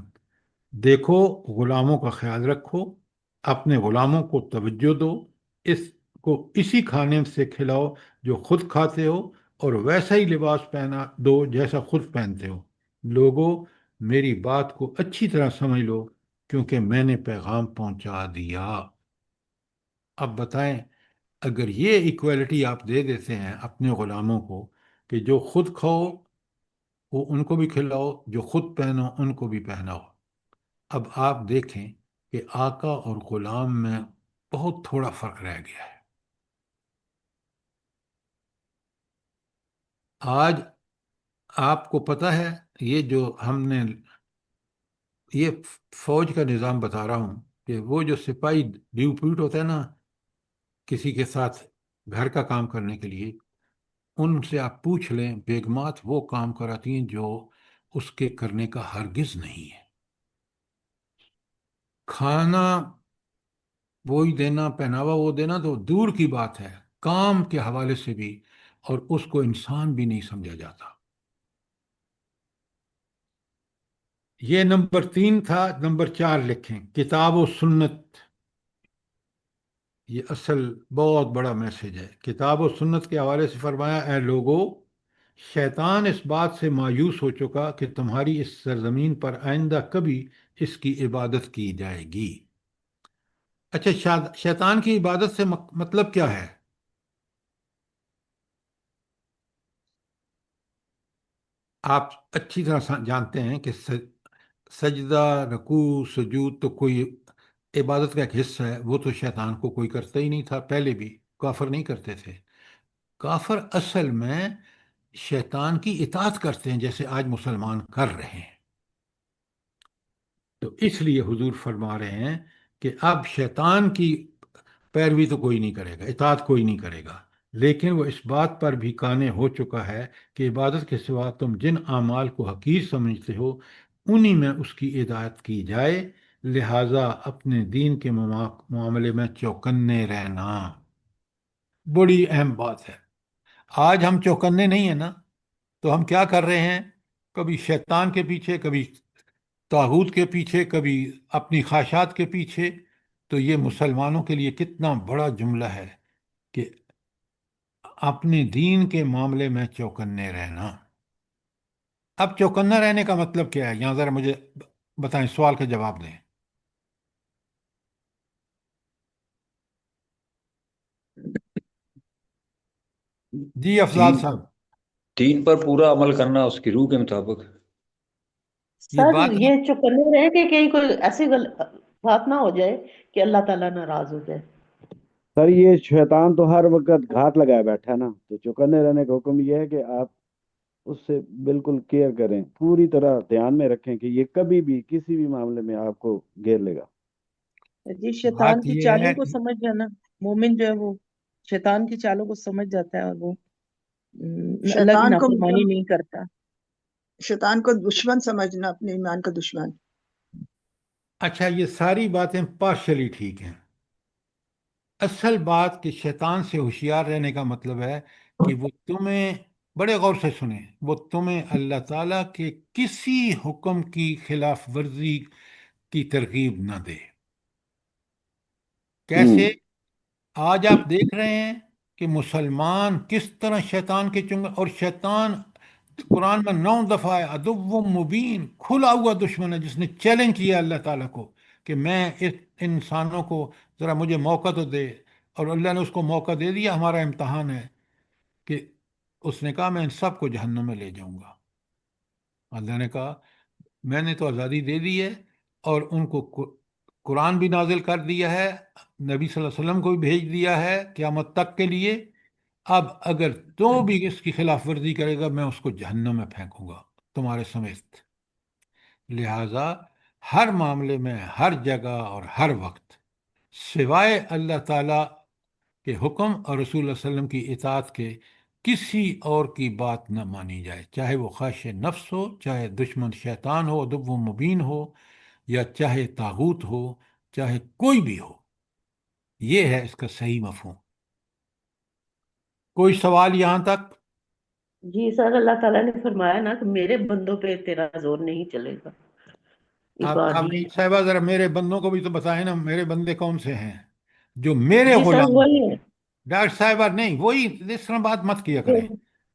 دیکھو غلاموں کا خیال رکھو، اپنے غلاموں کو توجہ دو، اس کو اسی کھانے سے کھلاؤ جو خود کھاتے ہو، اور ویسا ہی لباس پہنا دو جیسا خود پہنتے ہو۔ لوگوں، میری بات کو اچھی طرح سمجھ لو، کیونکہ میں نے پیغام پہنچا دیا۔ اب بتائیں، اگر یہ ایکویلٹی آپ دے دیتے ہیں اپنے غلاموں کو کہ جو خود کھاؤ وہ ان کو بھی کھلاؤ، جو خود پہنو ان کو بھی پہناؤ، اب آپ دیکھیں کہ آقا اور غلام میں بہت تھوڑا فرق رہ گیا ہے۔ آج آپ کو پتہ ہے، یہ جو ہم نے یہ فوج کا نظام بتا رہا ہوں، کہ وہ جو سپاہی ڈیوپیوٹ ہوتا ہے نا کسی کے ساتھ گھر کا کام کرنے کے لیے، ان سے آپ پوچھ لیں، بیگمات وہ کام کراتی ہیں جو اس کے کرنے کا ہرگز نہیں ہے۔ کھانا وہی دینا، پہناوا وہ دینا تو دور کی بات ہے، کام کے حوالے سے بھی، اور اس کو انسان بھی نہیں سمجھا جاتا۔ یہ نمبر 3 تھا۔ نمبر 4 لکھیں، کتاب و سنت۔ یہ اصل بہت بڑا میسج ہے۔ کتاب و سنت کے حوالے سے فرمایا، اے لوگو، شیطان اس بات سے مایوس ہو چکا کہ تمہاری اس سرزمین پر آئندہ کبھی اس کی عبادت کی جائے گی۔ اچھا، شیطان کی عبادت سے مطلب کیا ہے؟ آپ اچھی طرح جانتے ہیں کہ سجدہ، رکوع، سجود تو کوئی عبادت کا ایک حصہ ہے، وہ تو شیطان کو کوئی کرتا ہی نہیں تھا، پہلے بھی کافر نہیں کرتے تھے۔ کافر اصل میں شیطان کی اطاعت کرتے ہیں، جیسے آج مسلمان کر رہے ہیں۔ تو اس لیے حضور فرما رہے ہیں کہ اب شیطان کی پیروی تو کوئی نہیں کرے گا، اطاعت کوئی نہیں کرے گا، لیکن وہ اس بات پر بھی قانع ہو چکا ہے کہ عبادت کے سوا تم جن اعمال کو حقیر سمجھتے ہو انہی میں اس کی ہدایت کی جائے، لہذا اپنے دین کے معاملے میں چوکنے رہنا۔ بڑی اہم بات ہے۔ آج ہم چوکنے نہیں ہیں نا، تو ہم کیا کر رہے ہیں؟ کبھی شیطان کے پیچھے، کبھی طاغوت کے پیچھے، کبھی اپنی خواہشات کے پیچھے۔ تو یہ مسلمانوں کے لیے کتنا بڑا جملہ ہے کہ اپنے دین کے معاملے میں چوکنے رہنا۔ اب چوکنا رہنے کا مطلب کیا ہے؟ یہاں ذرا مجھے بتائیں، سوال کا جواب دیں۔ جی افضال دین صاحب۔ دین پر پورا عمل کرنا اس کی روح کے مطابق۔ یہ سر بات یہ چکنے رہے کہ کہیں کوئی ایسی بات نہ ہو جائے کہ اللہ تعالیٰ ناراض ہو جائے۔ سر یہ شیطان تو ہر وقت گھات لگائے بیٹھا ہے نا، تو چوکنے رہنے کا حکم یہ ہے کہ آپ اس سے بالکل کیئر کریں، پوری طرح دھیان میں رکھیں کہ یہ کبھی بھی کسی بھی معاملے میں آپ کو گھیر لے گا۔ جی شیطان بات کی یہ ہے چالوں کو سمجھ جانا، مومن جو ہے وہ شیطان کی چالوں کو سمجھ جاتا ہے اور وہ اللہ کی شیطان کو نافرمانی نہیں کرتا۔ شیطان کو دشمن سمجھنا، اپنے ایمان کا دشمن۔ اچھا، یہ ساری باتیں پارشلی ٹھیک ہیں۔ اصل بات کہ شیطان سے ہوشیار رہنے کا مطلب ہے کہ وہ تمہیں، بڑے غور سے سنیں، وہ تمہیں اللہ تعالیٰ کے کسی حکم کی خلاف ورزی کی ترغیب نہ دے۔ کیسے؟ آج آپ دیکھ رہے ہیں کہ مسلمان کس طرح شیطان کے چنگل، اور شیطان قرآن میں 9 دفعہ ہے، عدو مبین، کھلا ہوا دشمن ہے، جس نے چیلنج کیا اللہ تعالیٰ کو کہ میں اس انسانوں کو ذرا مجھے موقع تو دے، اور اللہ نے اس کو موقع دے دیا۔ ہمارا امتحان ہے کہ اس نے کہا میں ان سب کو جہنم میں لے جاؤں گا۔ اللہ نے کہا میں نے تو آزادی دے دی ہے، اور ان کو قرآن بھی نازل کر دیا ہے، نبی صلی اللہ علیہ وسلم کو بھی بھیج دیا ہے قیامت تک کے لیے۔ اب اگر تو بھی اس کی خلاف ورزی کرے گا، میں اس کو جہنم میں پھینکوں گا تمہارے سمیت۔ لہذا ہر معاملے میں، ہر جگہ اور ہر وقت، سوائے اللہ تعالیٰ کے حکم اور رسول اللہ صلی اللہ علیہ وسلم کی اطاعت کے، کسی اور کی بات نہ مانی جائے، چاہے وہ خواہش نفس ہو، چاہے دشمن شیطان ہو، عدو مبین ہو، یا چاہے طاغوت ہو، چاہے کوئی بھی ہو۔ یہ ہے اس کا صحیح مفہوم۔ کوئی سوال یہاں تک؟ جی سر، اللہ تعالیٰ نے فرمایا نا کہ میرے بندوں پہ تیرا زور نہیں چلے گا، آپ عبادی۔ صاحبہ ذرا میرے بندوں کو بھی تو بتائیں نا، میرے بندے کون سے ہیں جو میرے جی سر غلام وہی ہیں؟ ہے ڈاکٹر صاحبہ نہیں، وہی اس طرح بات مت کیا کریں،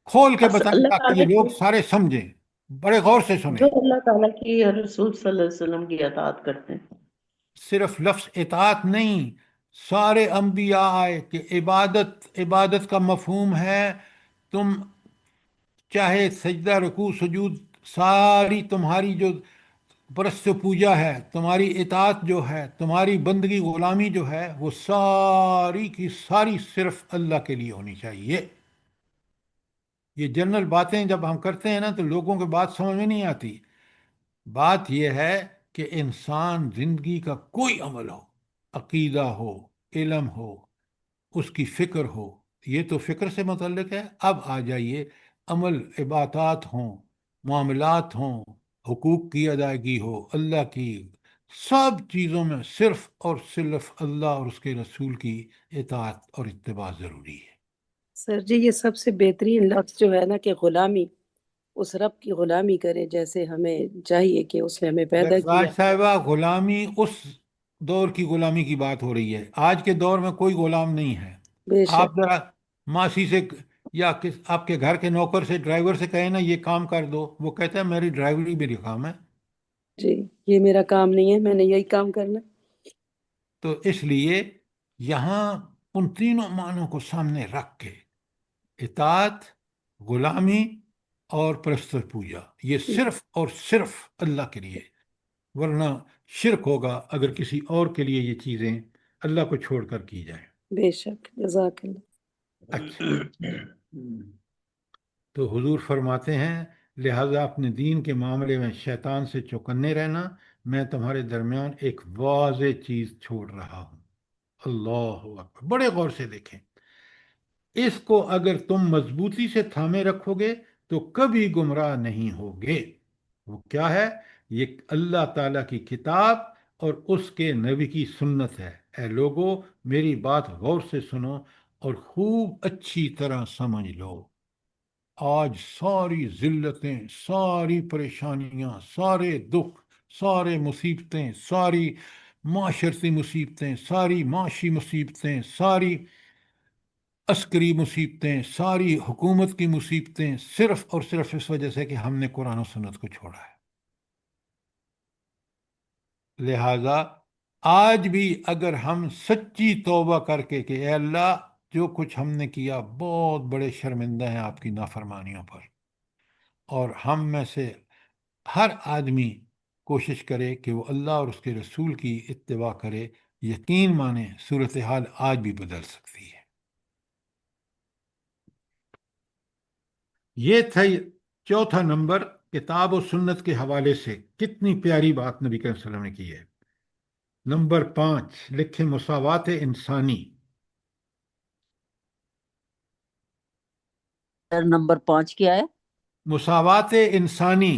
کھول کے بتائیں اللہ تاکہ یہ تعالیٰ لوگ کی، سارے سمجھیں، بڑے غور سے جو سنیں۔ اللہ تعالیٰ کی اور رسول صلی اللہ علیہ وسلم کی اطاعت کرتے ہیں۔ صرف لفظ اطاعت نہیں، سارے انبیاء آئے کہ عبادت کا مفہوم ہے تم چاہے سجدہ، رکوع، سجود، ساری تمہاری جو پرست پوجا ہے، تمہاری اطاعت جو ہے، تمہاری بندگی غلامی جو ہے، وہ ساری کی ساری صرف اللہ کے لیے ہونی چاہیے۔ یہ جنرل باتیں جب ہم کرتے ہیں نا تو لوگوں کی بات سمجھ میں نہیں آتی۔ بات یہ ہے کہ انسان زندگی کا کوئی عمل ہو، عقیدہ ہو، علم ہو، اس کی فکر ہو، یہ تو فکر سے متعلق ہے۔ اب آ جائیے عمل، عبادات ہوں، معاملات ہوں، حقوق کی ادائیگی ہو، اللہ کی، سب چیزوں میں صرف اور صرف اللہ اور اس کے رسول کی اطاعت اور اتباع ضروری ہے۔ سر جی یہ سب سے بہترین لفظ جو ہے نا کہ غلامی، اس رب کی غلامی کرے جیسے ہمیں چاہیے کہ اس نے ہمیں پیدا راج کیا۔ صاحبہ، غلامی اس دور کی غلامی کی بات ہو رہی ہے، آج کے دور میں کوئی غلام نہیں ہے۔ بے آپ شک۔ ذرا ماسی سے یا آپ کے گھر کے نوکر سے، ڈرائیور سے کہیں نا یہ کام کر دو، وہ کہتا ہے میری ڈرائیوری میری کام ہے۔ جی یہ میرا کام نہیں ہے، میں نے یہی کام کرنا. تو اس لیے یہاں ان تینوں معنوں کو سامنے رکھ کے اطاعت، غلامی اور پرستش پوجا، یہ صرف اور صرف اللہ کے لیے، ورنہ شرک ہوگا اگر کسی اور کے لیے یہ چیزیں اللہ کو چھوڑ کر کی جائیں. بے شک، جزاک اللہ. اچھا، تو حضور فرماتے ہیں لہذا اپنے دین کے معاملے میں شیطان سے چوکنے رہنا، میں تمہارے درمیان ایک واضح چیز چھوڑ رہا ہوں. اللہ اکبر، بڑے غور سے دیکھیں، اس کو اگر تم مضبوطی سے تھامے رکھو گے تو کبھی گمراہ نہیں ہوگے. وہ کیا ہے؟ یہ اللہ تعالیٰ کی کتاب اور اس کے نبی کی سنت ہے. اے لوگو میری بات غور سے سنو اور خوب اچھی طرح سمجھ لو. آج ساری ذلتیں، ساری پریشانیاں، سارے دکھ، سارے مصیبتیں، ساری معاشرتی مصیبتیں، ساری معاشی مصیبتیں، ساری عسکری مصیبتیں، ساری حکومت کی مصیبتیں صرف اور صرف اس وجہ سے کہ ہم نے قرآن و سنت کو چھوڑا ہے. لہذا آج بھی اگر ہم سچی توبہ کر کے کہ اے اللہ جو کچھ ہم نے کیا بہت بڑے شرمندہ ہیں آپ کی نافرمانیوں پر، اور ہم میں سے ہر آدمی کوشش کرے کہ وہ اللہ اور اس کے رسول کی اتباع کرے، یقین مانے صورتحال آج بھی بدل سکتی ہے. یہ تھا چوتھا نمبر، کتاب و سنت کے حوالے سے کتنی پیاری بات نبی کریم صلی اللہ علیہ وسلم نے کی ہے. نمبر 5 لکھے مساوات انسانی. سر نمبر 5 کیا ہے؟ مساوات انسانی.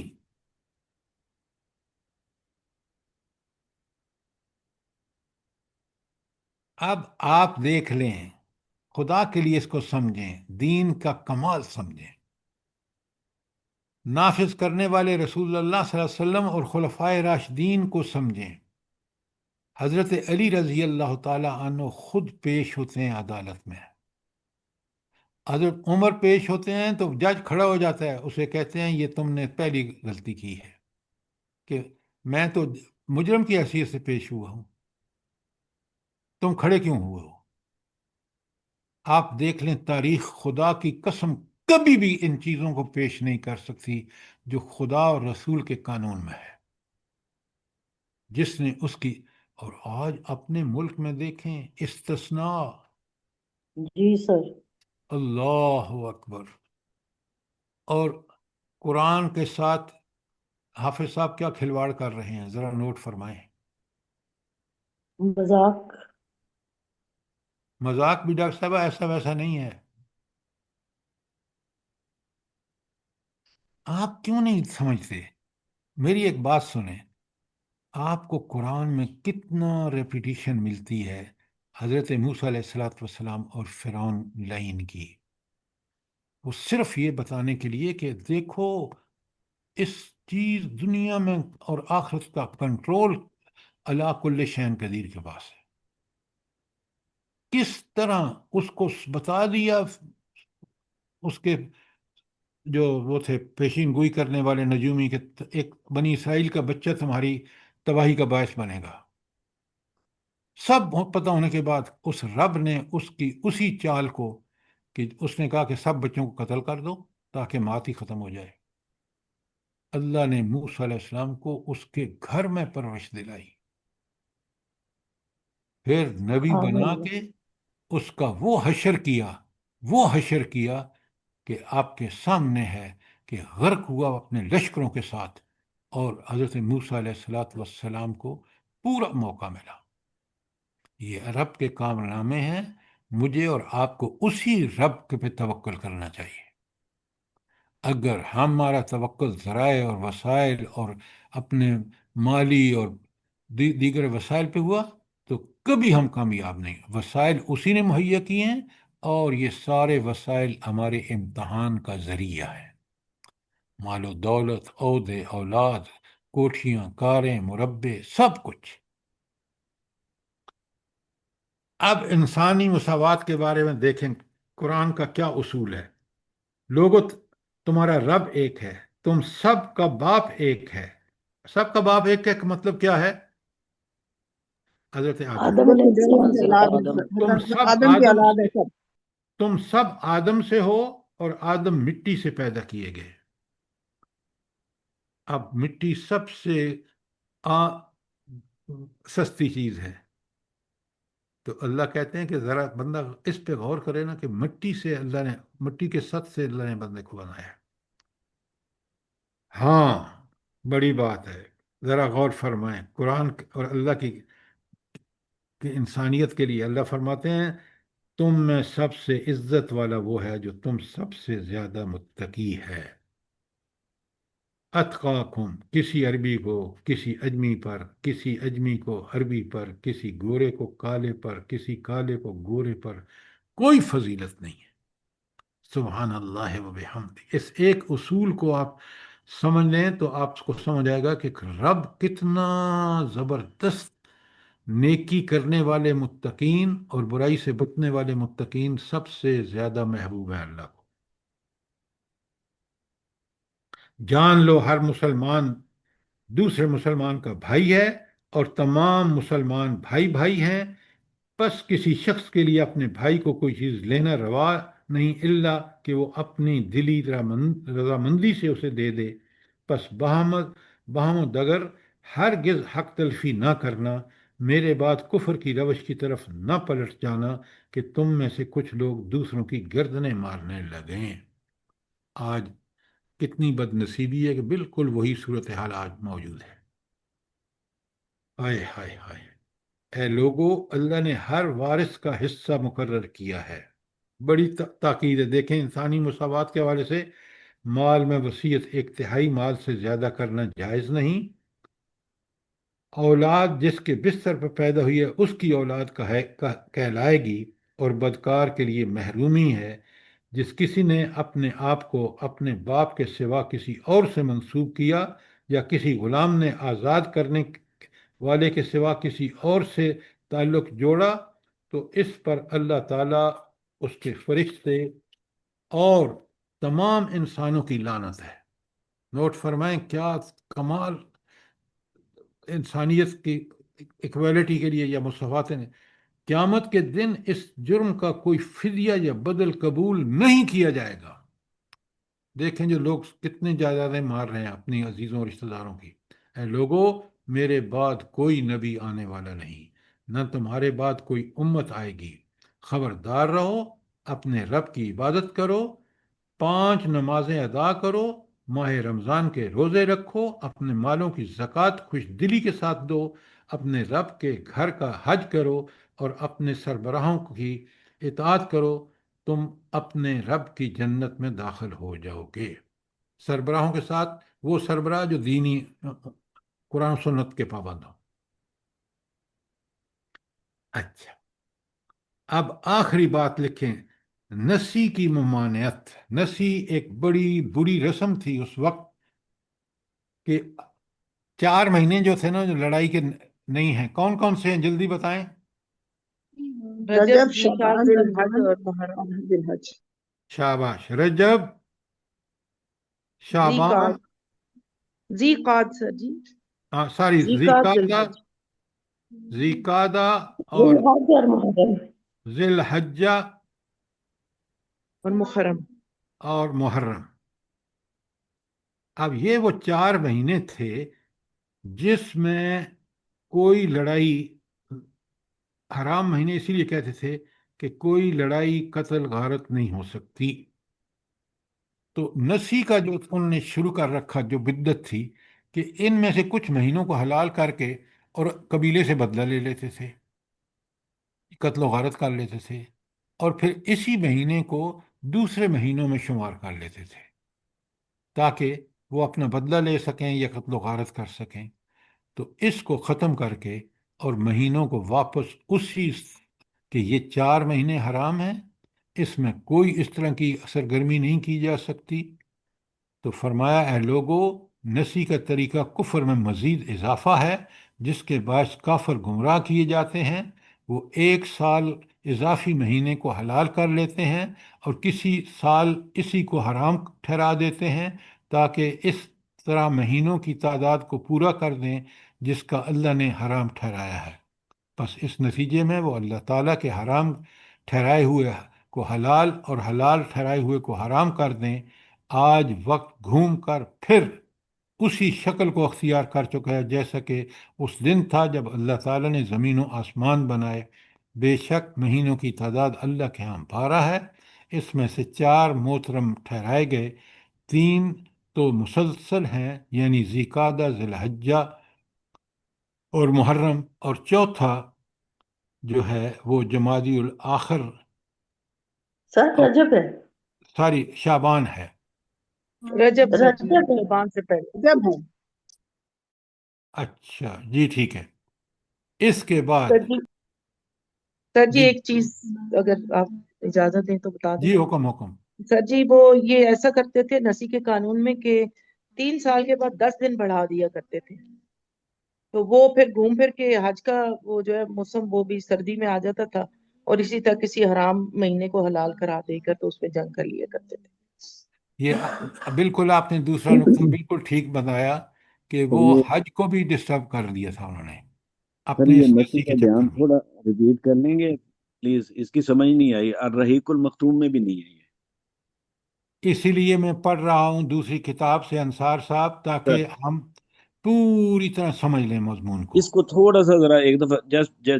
اب آپ دیکھ لیں، خدا کے لیے اس کو سمجھیں، دین کا کمال سمجھیں. نافذ کرنے والے رسول اللہ صلی اللہ علیہ وسلم اور خلفائے راشدین کو سمجھیں. حضرت علی رضی اللہ تعالی عنہ خود پیش ہوتے ہیں عدالت میں. حضرت عمر پیش ہوتے ہیں تو جج کھڑا ہو جاتا ہے، اسے کہتے ہیں یہ تم نے پہلی غلطی کی ہے کہ میں تو مجرم کی حیثیت سے پیش ہوا ہوں، تم کھڑے کیوں ہوئے ہو؟ آپ دیکھ لیں تاریخ، خدا کی قسم کبھی بھی ان چیزوں کو پیش نہیں کر سکتی جو خدا اور رسول کے قانون میں ہے. جس نے اس کی، اور آج اپنے ملک میں دیکھیں استثناء. جی سر. اللہ اکبر. اور قرآن کے ساتھ حافظ صاحب کیا کھلواڑ کر رہے ہیں، ذرا نوٹ فرمائیں. مذاق. مذاق بھی ڈاکٹر صاحب ایسا ویسا نہیں ہے. آپ کیوں نہیں سمجھتے؟ میری ایک بات سنیں، آپ کو قرآن میں کتنا ریپیٹیشن ملتی ہے حضرت موسیٰ علیہ السلام اور فرعون لعین کی. وہ صرف یہ بتانے کے لیے کہ دیکھو اس چیز دنیا میں اور آخرت کا کنٹرول اللہ کل شین قدیر کے پاس ہے. کس طرح اس کو بتا دیا، اس کے جو وہ تھے پیشین گوئی کرنے والے نجومی کے، ایک بنی اسرائیل کا بچہ تمہاری تباہی کا باعث بنے گا. سب پتہ ہونے کے بعد اس رب نے اس کی اسی چال کو، کہ اس نے کہا کہ سب بچوں کو قتل کر دو تاکہ مات ہی ختم ہو جائے. اللہ نے موسیٰ علیہ السلام کو اس کے گھر میں پرورش دلائی، پھر نبی بنا کے اس کا وہ حشر کیا کہ آپ کے سامنے ہے کہ غرق ہوا اپنے لشکروں کے ساتھ، اور حضرت موسیٰ علیہ السلام کو پورا موقع ملا. یہ رب کے کارنامے ہیں. مجھے اور آپ کو اسی رب کے پہ توکل کرنا چاہیے. اگر ہمارا توکل ذرائع اور وسائل اور اپنے مالی اور دیگر وسائل پہ ہوا تو کبھی ہم کامیاب نہیں. وسائل اسی نے مہیا کیے ہیں، اور یہ سارے وسائل ہمارے امتحان کا ذریعہ ہے. مال و دولت، عہدے، اولاد، کوٹھیاں، کاریں، مربے، سب کچھ. اب انسانی مساوات کے بارے میں دیکھیں قرآن کا کیا اصول ہے. لوگوں، تمہارا رب ایک ہے، تم سب کا باپ ایک ہے. سب کا باپ ایک کا مطلب کیا ہے؟ حضرت آدم۔ آدم علیہ آدم السلام کی سے حضرت اولاد پیدا آدم ہوئے۔ تم حضرت سب آدم کی آدم اولاد ہے سے سب۔ تم سب آدم سے ہو، اور آدم مٹی سے پیدا کیے گئے۔ اب مٹی سب سے آ سستی چیز ہے، تو اللہ کہتے ہیں کہ ذرا بندہ اس پہ غور کرے نا کہ مٹی کے سط سے اللہ نے بندے کو بنایا۔ ہاں، بڑی بات ہے، ذرا غور فرمائیں قرآن اور اللہ کی انسانیت کے لیے۔ اللہ فرماتے ہیں تم میں سب سے عزت والا وہ ہے جو تم سب سے زیادہ متقی ہے۔ اتقاکم، کسی عربی کو کسی اجمی پر، کسی اجمی کو عربی پر، کسی گورے کو کالے پر، کسی کالے کو گورے پر کوئی فضیلت نہیں ہے۔ سبحان اللہ و بحمدہ۔ اس ایک اصول کو آپ سمجھ لیں تو آپ کو سمجھ آئے گا کہ رب کتنا زبردست نیکی کرنے والے متقین اور برائی سے بچنے والے متقین سب سے زیادہ محبوب ہے اللہ کو۔ جان لو ہر مسلمان دوسرے مسلمان کا بھائی ہے، اور تمام مسلمان بھائی بھائی ہیں، بس کسی شخص کے لیے اپنے بھائی کو کوئی چیز لینا روا نہیں الا کہ وہ اپنی دلی رضامندی سے اسے دے دے۔ بس بہم و دگر ہرگز حق تلفی نہ کرنا، میرے بعد کفر کی روش کی طرف نہ پلٹ جانا کہ تم میں سے کچھ لوگ دوسروں کی گردنیں مارنے لگیں۔ آج کتنی بد نصیبی ہے کہ بالکل وہی صورتحال آج موجود ہے۔ ہائے ہائے ہائے، اے لوگو، اللہ نے ہر وارث کا حصہ مقرر کیا ہے۔ بڑی تاکید ہے، دیکھیں انسانی مساوات کے حوالے سے مال میں وصیت ایک تہائی مال سے زیادہ کرنا جائز نہیں۔ اولاد جس کے بستر پر پیدا ہوئی ہے اس کی اولاد کہلائے گی، اور بدکار کے لیے محرومی ہے جس کسی نے اپنے آپ کو اپنے باپ کے سوا کسی اور سے منسوب کیا، یا کسی غلام نے آزاد کرنے والے کے سوا کسی اور سے تعلق جوڑا، تو اس پر اللہ تعالیٰ، اس کے فرشتے اور تمام انسانوں کی لعنت ہے۔ نوٹ فرمائیں کیا کمال انسانیت کی ایکویلٹی کے لیے یا مساوات نے۔ قیامت کے دن اس جرم کا کوئی فدیہ یا بدل قبول نہیں کیا جائے گا۔ دیکھیں جو لوگ کتنے جائیدادیں مار رہے ہیں اپنی عزیزوں اور رشتہ داروں کی۔ اے لوگو، میرے بعد کوئی نبی آنے والا نہیں، نہ تمہارے بعد کوئی امت آئے گی۔ خبردار رہو، اپنے رب کی عبادت کرو، 5 نمازیں ادا کرو، ماہ رمضان کے روزے رکھو، اپنے مالوں کی زکوٰۃ خوش دلی کے ساتھ دو، اپنے رب کے گھر کا حج کرو، اور اپنے سربراہوں کی اطاعت کرو، تم اپنے رب کی جنت میں داخل ہو جاؤ گے۔ سربراہوں کے ساتھ وہ سربراہ جو دینی قرآن و سنت کے پابند ہوں۔ اچھا، اب آخری بات لکھیں، نسی کی ممانعت۔ نسی ایک بڑی بری رسم تھی اس وقت کہ 4 مہینے جو تھے نا جو لڑائی کے نہیں ہیں، کون کون سے ہیں جلدی بتائیں۔ رجب، شعبان، ذی الحج اور محرم۔ ذی الحج۔ شاباش، رجب، ذی قعد، شعبان، ذی قعد سر جی، ساری ذی ذی قعد، ذی قعدہ، الحج۔ ذی قعدہ ذی اور الحج اور محرم۔ ذی الحجہ اور محرم۔ اور محرم۔ اب یہ وہ 4 مہینے تھے جس میں کوئی لڑائی، حرام مہینے اسی لیے کہتے تھے کہ کوئی لڑائی قتل غارت نہیں ہو سکتی۔ تو نسی کا جو انہوں نے شروع کر رکھا جو بدت تھی کہ ان میں سے کچھ مہینوں کو حلال کر کے اور قبیلے سے بدلہ لے لیتے تھے، قتل و غارت کر لیتے تھے، اور پھر اسی مہینے کو دوسرے مہینوں میں شمار کر لیتے تھے تاکہ وہ اپنا بدلہ لے سکیں یا قتل و غارت کر سکیں۔ تو اس کو ختم کر کے اور مہینوں کو واپس اسی کہ یہ 4 مہینے حرام ہیں، اس میں کوئی اس طرح کی سرگرمی نہیں کی جا سکتی، تو فرمایا اے لوگو، نسی کا طریقہ کفر میں مزید اضافہ ہے جس کے باعث کافر گمراہ کیے جاتے ہیں۔ وہ 1 سال اضافی مہینے کو حلال کر لیتے ہیں اور کسی سال اسی کو حرام ٹھہرا دیتے ہیں تاکہ اس طرح مہینوں کی تعداد کو پورا کر دیں جس کا اللہ نے حرام ٹھہرایا ہے، بس اس نتیجے میں وہ اللہ تعالیٰ کے حرام ٹھہرائے ہوئے کو حلال اور حلال ٹھہرائے ہوئے کو حرام کر دیں۔ آج وقت گھوم کر پھر اسی شکل کو اختیار کر چکا ہے جیسا کہ اس دن تھا جب اللہ تعالیٰ نے زمین و آسمان بنائے۔ بے شک مہینوں کی تعداد اللہ کے ہاں 12 ہے، اس میں سے 4 محترم ٹھہرائے گئے، 3 تو مسلسل ہیں یعنی ذی-قعدہ، ذی الحجہ اور محرم، اور چوتھا جو ہے وہ جمادی الآخر سر اور رجب ہے، ساری شعبان ہے۔ رجب سر رجب ہے۔ زبان سے پہلے جب ہے اچھا جی ٹھیک ہے۔ اس کے بعد سر جی، سر جی جی ایک چیز اگر آپ اجازت دیں تو بتا دیں جی حکم حکم۔ سر جی۔ وہ یہ ایسا کرتے تھے نسی کے قانون میں کہ 3 سال کے بعد 10 دن بڑھا دیا کرتے تھے، تو وہ پھر گھوم پھر کے حج کا وہ جو ہے موسم وہ بھی سردی میں آ جاتا تھا، اور اسی طرح کسی حرام مہینے کو حلال کرا دے کر تو اس پہ جنگ کر لیا کرتے تھے۔ یہ بالکل آپ نے دوسرا نقطہ بالکل ٹھیک بتایا کہ تو وہ یہ حج کو بھی ڈسٹرب کر دیا تھا انہوں نے سر اپنے یہ اس نسی نسی کا کے چکر بیان میں۔ تھوڑا ریپیٹ کر لیں گے پلیز، اس کی سمجھ نہیں آئی، الرحیق المختوم میں بھی نہیں ہے اسی لیے میں پڑھ رہا ہوں دوسری کتاب سے انصار صاحب، سر۔ تاکہ ہم پوری طرح سمجھ لیں مضمون کو۔ اس کو تھوڑا سا ذرا ایک دفعہ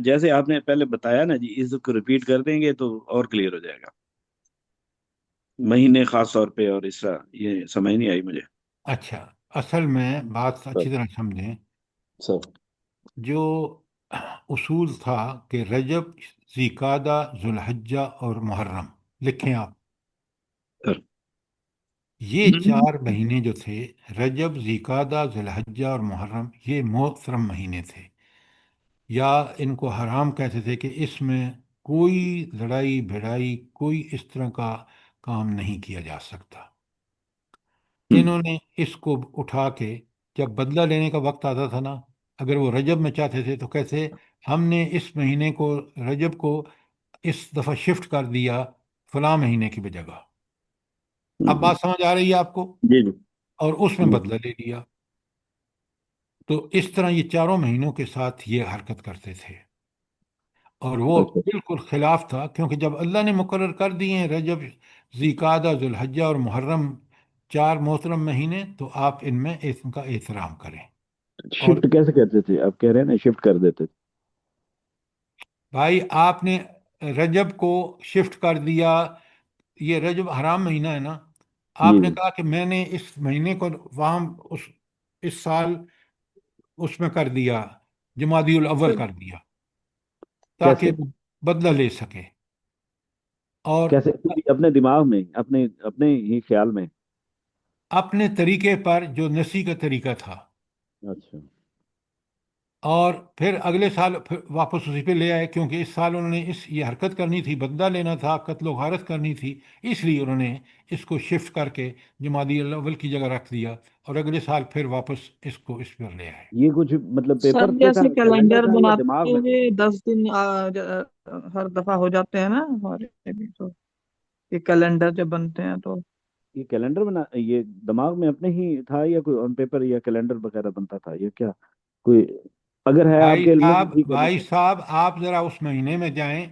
جیسے آپ نے پہلے بتایا نا جی، اس کو ریپیٹ کر دیں گے تو اور کلیئر ہو جائے گا، مہینے خاص طور پہ اور اس طرح، یہ سمجھ نہیں آئی مجھے اچھا، اصل میں بات سر۔ اچھی طرح سمجھیں، سر جو اصول تھا کہ رجب، ذی-قعدہ، ذوالحجہ اور محرم، لکھیں آپ، سر یہ 4 مہینے جو تھے، رجب، ذی-قعدہ، ذوالحجہ اور محرم، یہ محترم مہینے تھے، یا ان کو حرام کہتے تھے کہ اس میں کوئی لڑائی بھڑائی، کوئی اس طرح کا کام نہیں کیا جا سکتا۔ انہوں نے اس کو اٹھا کے جب بدلہ لینے کا وقت آتا تھا نا، اگر وہ رجب میں چاہتے تھے تو کہتے ہم نے اس مہینے کو، رجب کو اس دفعہ شفٹ کر دیا فلاں مہینے کی جگہ۔ اب بات سمجھ آ رہی ہے آپ کو؟ جی جی اور اس میں بدلہ لے لیا۔ تو اس طرح یہ 4 مہینوں کے ساتھ یہ حرکت کرتے تھے، اور وہ اچھا بالکل خلاف تھا، کیونکہ جب اللہ نے مقرر کر دیے ہیں رجب، ذی-قعدہ، ذوالحجہ اور محرم 4 محترم مہینے، تو آپ ان میں ان کا احترام کریں۔ اور شفٹ کیسے کرتے تھے؟ آپ کہہ رہے ہیں نا شفٹ کر دیتے تھے۔ بھائی آپ نے رجب کو شفٹ کر دیا، یہ رجب حرام مہینہ ہے نا، جی آپ نے جی کہا کہ میں نے اس مہینے کو وہاں اس سال اس میں کر دیا، جمادی الاول کر دیا، تاکہ کیسے بدلہ لے سکے۔ اور کیسے اپنے دماغ میں، اپنے ہی خیال میں؟ اپنے طریقے پر جو نسی کا طریقہ تھا، اچھا اور پھر اگلے سال پھر واپس اسی پہ لے آئے، کیونکہ اس سال انہوں نے یہ حرکت کرنی تھی، بدلہ لینا تھا، قتل و غارت کرنی تھی، اس لیے انہوں نے اس کو شفٹ کر کے جمادی الاول کی جگہ رکھ دیا، اور اگلے سال پھر واپس اس کو اس پر لے آئے۔ یہ کچھ مطلب سر پیپر پہ تھا، جیسے کیلنڈر کیلنڈر تھا، یا بناتے دماغ میں تھا؟ ہوئے 10 دن ہر دفعہ ہو جاتے ہیں نا ہمارے میں بھی، تو یہ کیلنڈر جب بنتے ہیں تو یہ کیلنڈر بنا، یہ دماغ میں اپنے ہی تھا یا کوئی آن پیپر یا کیلنڈر وغیرہ بنتا تھا، یا کیا کوئی اگر ہے آپ کے علم میں تو ٹھیک ہے بھائی نہیں صاحب آپ ذرا اس مہینے میں جائیں،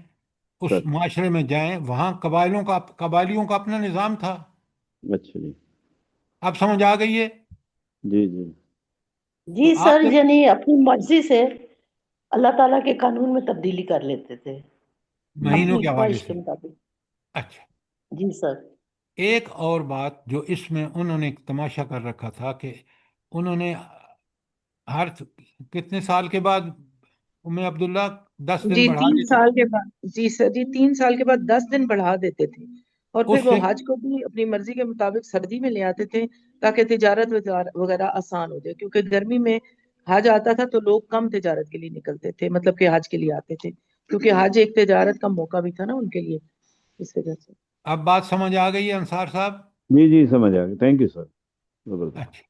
اس سر؟ معاشرے میں جائیں، وہاں قبائلیوں کا اپنا نظام تھا۔ اچھا جی اب سمجھ آ گئی ہے؟ جی جی جی تو سر، آپ نے یعنی اپنی مرضی سے اللہ تعالیٰ کے قانون میں تبدیلی کر لیتے تھے مہینوں اپنی کے حوالے خواہش کے سے۔ مطابق۔ اچھا، جی سر۔ ایک اور بات جو اس میں انہوں نے تماشا کر رکھا تھا کہ انہوں نے ہر کتنے سال کے بعد ام عبداللہ 10 دن جی بڑھا 3 دیتے؟ سال کے بعد، جی سر جی 3 سال کے بعد 10 دن بڑھا دیتے تھے، اور اس پھر وہ سے حج کو بھی اپنی مرضی کے مطابق سردی میں لے آتے تھے تاکہ تجارت وغیرہ آسان ہو جائے، کیونکہ گرمی میں حج آتا تھا تو لوگ کم تجارت کے لیے نکلتے تھے، مطلب کہ حج کے لیے آتے تھے، کیونکہ حج ایک تجارت کا موقع بھی تھا نا ان کے لیے، اس وجہ سے۔ اب بات سمجھ آ گئی ہے انصار صاحب؟ جی جی سمجھ آ گیا، تھینک یو سر، زبردست۔ اچھا،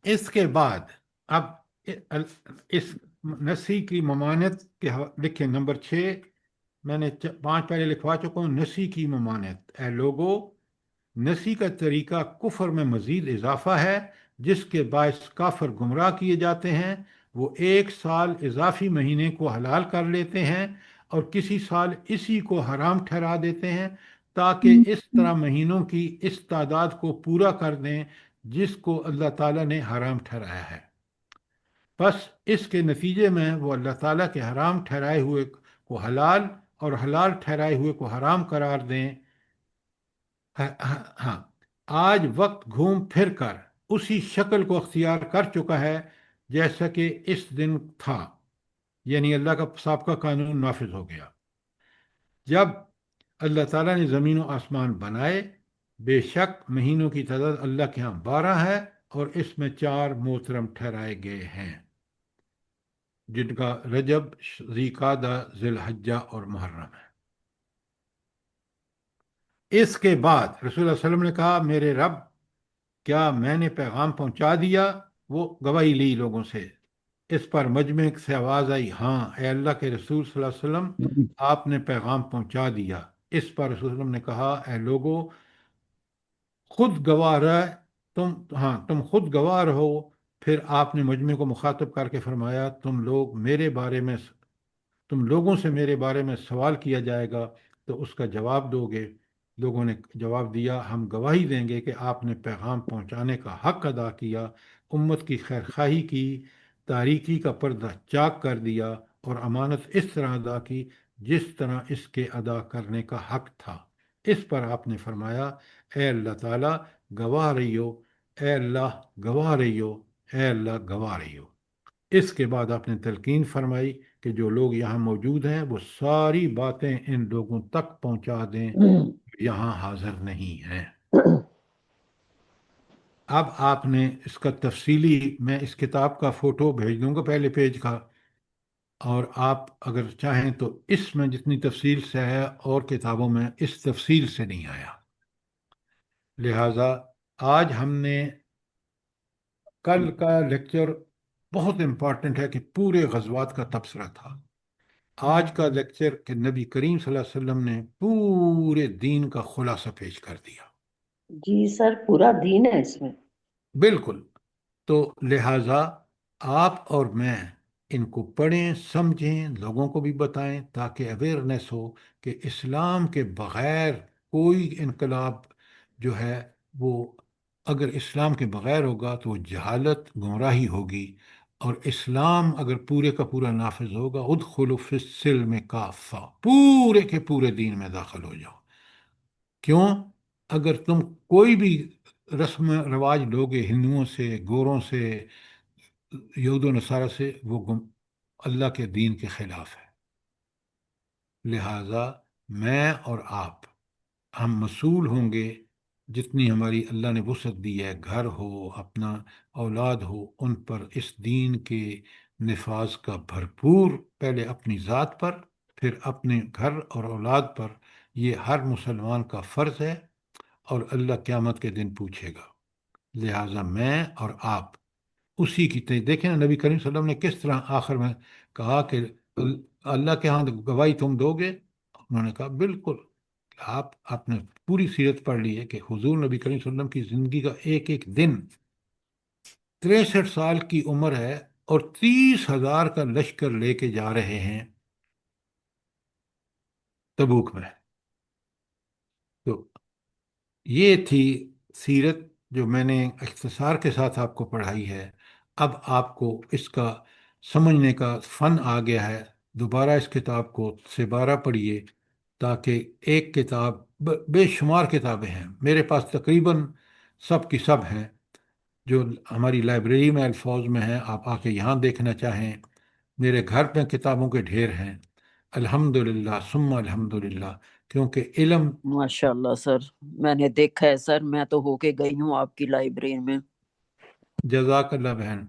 اس کے بعد اب اس نسی کی ممانعت کے لکھیں نمبر 6، میں نے 5 پہلے لکھوا چکا ہوں، نسی کی ممانعت۔ اے لوگو، نسی کا طریقہ کفر میں مزید اضافہ ہے جس کے باعث کافر گمراہ کیے جاتے ہیں۔ وہ ایک سال اضافی مہینے کو حلال کر لیتے ہیں اور کسی سال اسی کو حرام ٹھہرا دیتے ہیں تاکہ اس طرح مہینوں کی اس تعداد کو پورا کر دیں جس کو اللہ تعالیٰ نے حرام ٹھہرایا ہے۔ پس اس کے نتیجے میں وہ اللہ تعالیٰ کے حرام ٹھہرائے ہوئے کو حلال اور حلال ٹھہرائے ہوئے کو حرام قرار دیں۔ ہاں، آج وقت گھوم پھر کر اسی شکل کو اختیار کر چکا ہے جیسا کہ اس دن تھا، یعنی اللہ کا سابقہ قانون نافذ ہو گیا۔ جب اللہ تعالیٰ نے زمین و آسمان بنائے، بے شک مہینوں کی تعداد اللہ کے ہاں 12 ہے اور اس میں 4 محترم ٹھہرائے گئے ہیں جن کا رجب، ذی القعدہ، ذی الحجہ اور محرم ہے۔ اس کے بعد رسول اللہ صلی اللہ علیہ وسلم نے کہا، میرے رب، کیا میں نے پیغام پہنچا دیا؟ وہ گواہی لی لوگوں سے۔ اس پر مجمع سے آواز آئی، ہاں اے اللہ کے رسول صلی اللہ علیہ وسلم، آپ نے پیغام پہنچا دیا۔ اس پر رسول اللہ علیہ وسلم نے کہا، اے لوگو، خود گواہ رہے، تم خود گواہ رہو۔ پھر آپ نے مجمع کو مخاطب کر کے فرمایا، تم لوگوں سے میرے بارے میں سوال کیا جائے گا تو اس کا جواب دو گے۔ لوگوں نے جواب دیا، ہم گواہی دیں گے کہ آپ نے پیغام پہنچانے کا حق ادا کیا، امت کی خیرخواہی کی، تاریکی کا پردہ چاک کر دیا اور امانت اس طرح ادا کی جس طرح اس کے ادا کرنے کا حق تھا۔ اس پر آپ نے فرمایا، اے اللہ تعالیٰ گواہ رہیو، اے اللہ گواہ رہیو، اے اللہ گواہ رہیو۔ اس کے بعد آپ نے تلقین فرمائی کہ جو لوگ یہاں موجود ہیں وہ ساری باتیں ان لوگوں تک پہنچا دیں یہاں حاضر نہیں ہیں۔ اب آپ نے اس کا تفصیلی، میں اس کتاب کا فوٹو بھیج دوں گا پہلے پیج کا، اور آپ اگر چاہیں تو اس میں جتنی تفصیل سے ہے اور کتابوں میں اس تفصیل سے نہیں آیا۔ لہٰذا آج ہم نے، کل کا لیکچر بہت امپورٹنٹ ہے کہ پورے غزوات کا تبصرہ تھا۔ آج کا لیکچر کہ نبی کریم صلی اللہ علیہ وسلم نے پورے دین کا خلاصہ پیش کر دیا۔ جی سر، پورا دین ہے اس میں۔ بالکل۔ تو لہٰذا آپ اور میں ان کو پڑھیں، سمجھیں، لوگوں کو بھی بتائیں تاکہ اویئرنیس ہو کہ اسلام کے بغیر کوئی انقلاب جو ہے وہ، اگر اسلام کے بغیر ہوگا تو وہ جہالت، گمراہی ہوگی، اور اسلام اگر پورے کا پورا نافذ ہوگا، ادخلوا فی السلم کافہ، پورے کے پورے دین میں داخل ہو جاؤ۔ کیوں؟ اگر تم کوئی بھی رسم رواج لوگے ہندوؤں سے، گوروں سے، یہود و نصارہ سے، وہ اللہ کے دین کے خلاف ہے۔ لہٰذا میں اور آپ، ہم مسئول ہوں گے، جتنی ہماری اللہ نے وسعت دی ہے، گھر ہو، اپنا اولاد ہو، ان پر اس دین کے نفاذ کا بھرپور، پہلے اپنی ذات پر، پھر اپنے گھر اور اولاد پر، یہ ہر مسلمان کا فرض ہے اور اللہ قیامت کے دن پوچھے گا۔ لہٰذا میں اور آپ اسی کی دیکھیں نا، نبی کریم صلی اللہ علیہ وسلم نے کس طرح آخر میں کہا کہ اللہ کے ہاں گواہی تم دو گے؟ انہوں نے کہا بالکل۔ آپ نے پوری سیرت پڑھ لی ہے کہ حضور نبی کریم صلی اللہ علیہ وسلم کی زندگی کا ایک ایک دن، 63 سال کی عمر ہے اور 30,000 کا لشکر لے کے جا رہے ہیں تبوک میں۔ تو یہ تھی سیرت جو میں نے اختصار کے ساتھ آپ کو پڑھائی ہے۔ اب آپ کو اس کا سمجھنے کا فن آ گیا ہے۔ دوبارہ اس کتاب کو دوبارہ پڑھیے تاکہ ایک کتاب، بے شمار کتابیں ہیں میرے پاس، تقریباً سب کی سب ہیں جو ہماری لائبریری میں الفاظ میں ہیں۔ آپ آ کے یہاں دیکھنا چاہیں، میرے گھر پہ کتابوں کے ڈھیر ہیں، الحمدللہ ثم الحمدللہ، کیونکہ علم۔ ماشاء اللہ سر، میں نے دیکھا ہے سر، میں تو ہو کے گئی ہوں آپ کی لائبریری میں۔ جزاک اللہ بہن۔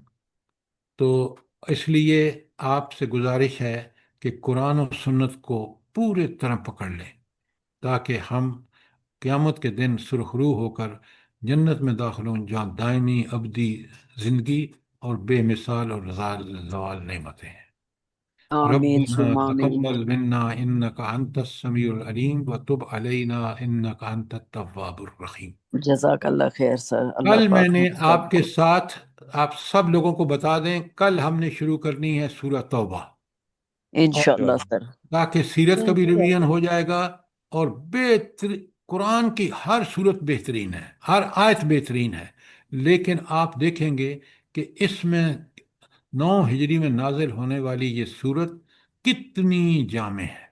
تو اس لیے آپ سے گزارش ہے کہ قرآن و سنت کو پورے طرح پکڑ لیں تاکہ ہم قیامت کے دن سرخرو ہو کر جنت میں داخل ہوں، جہاں دائمی ابدی زندگی اور بے مثال اور زوال نعمتیں ہیں۔ آمین ربنا ثم آمین. تقبل منا انك انت السميع العليم وتب علينا انك انت التواب الرحيم. جزاک اللہ خیر سر. اللہ کل میں پاک نے ہم سب آپ کے ساتھ آپ سب لوگوں کو بتا دیں، کل ہم نے شروع کرنی ہے سورہ توبہ، اور انشاءاللہ سر. تاکہ سیرت کا بھی ریویژن ہو جائے گا، اور قرآن کی ہر صورت بہترین ہے، ہر آیت بہترین ہے، لیکن آپ دیکھیں گے کہ اس میں 9 ہجری میں نازل ہونے والی یہ صورت کتنی جامع ہے.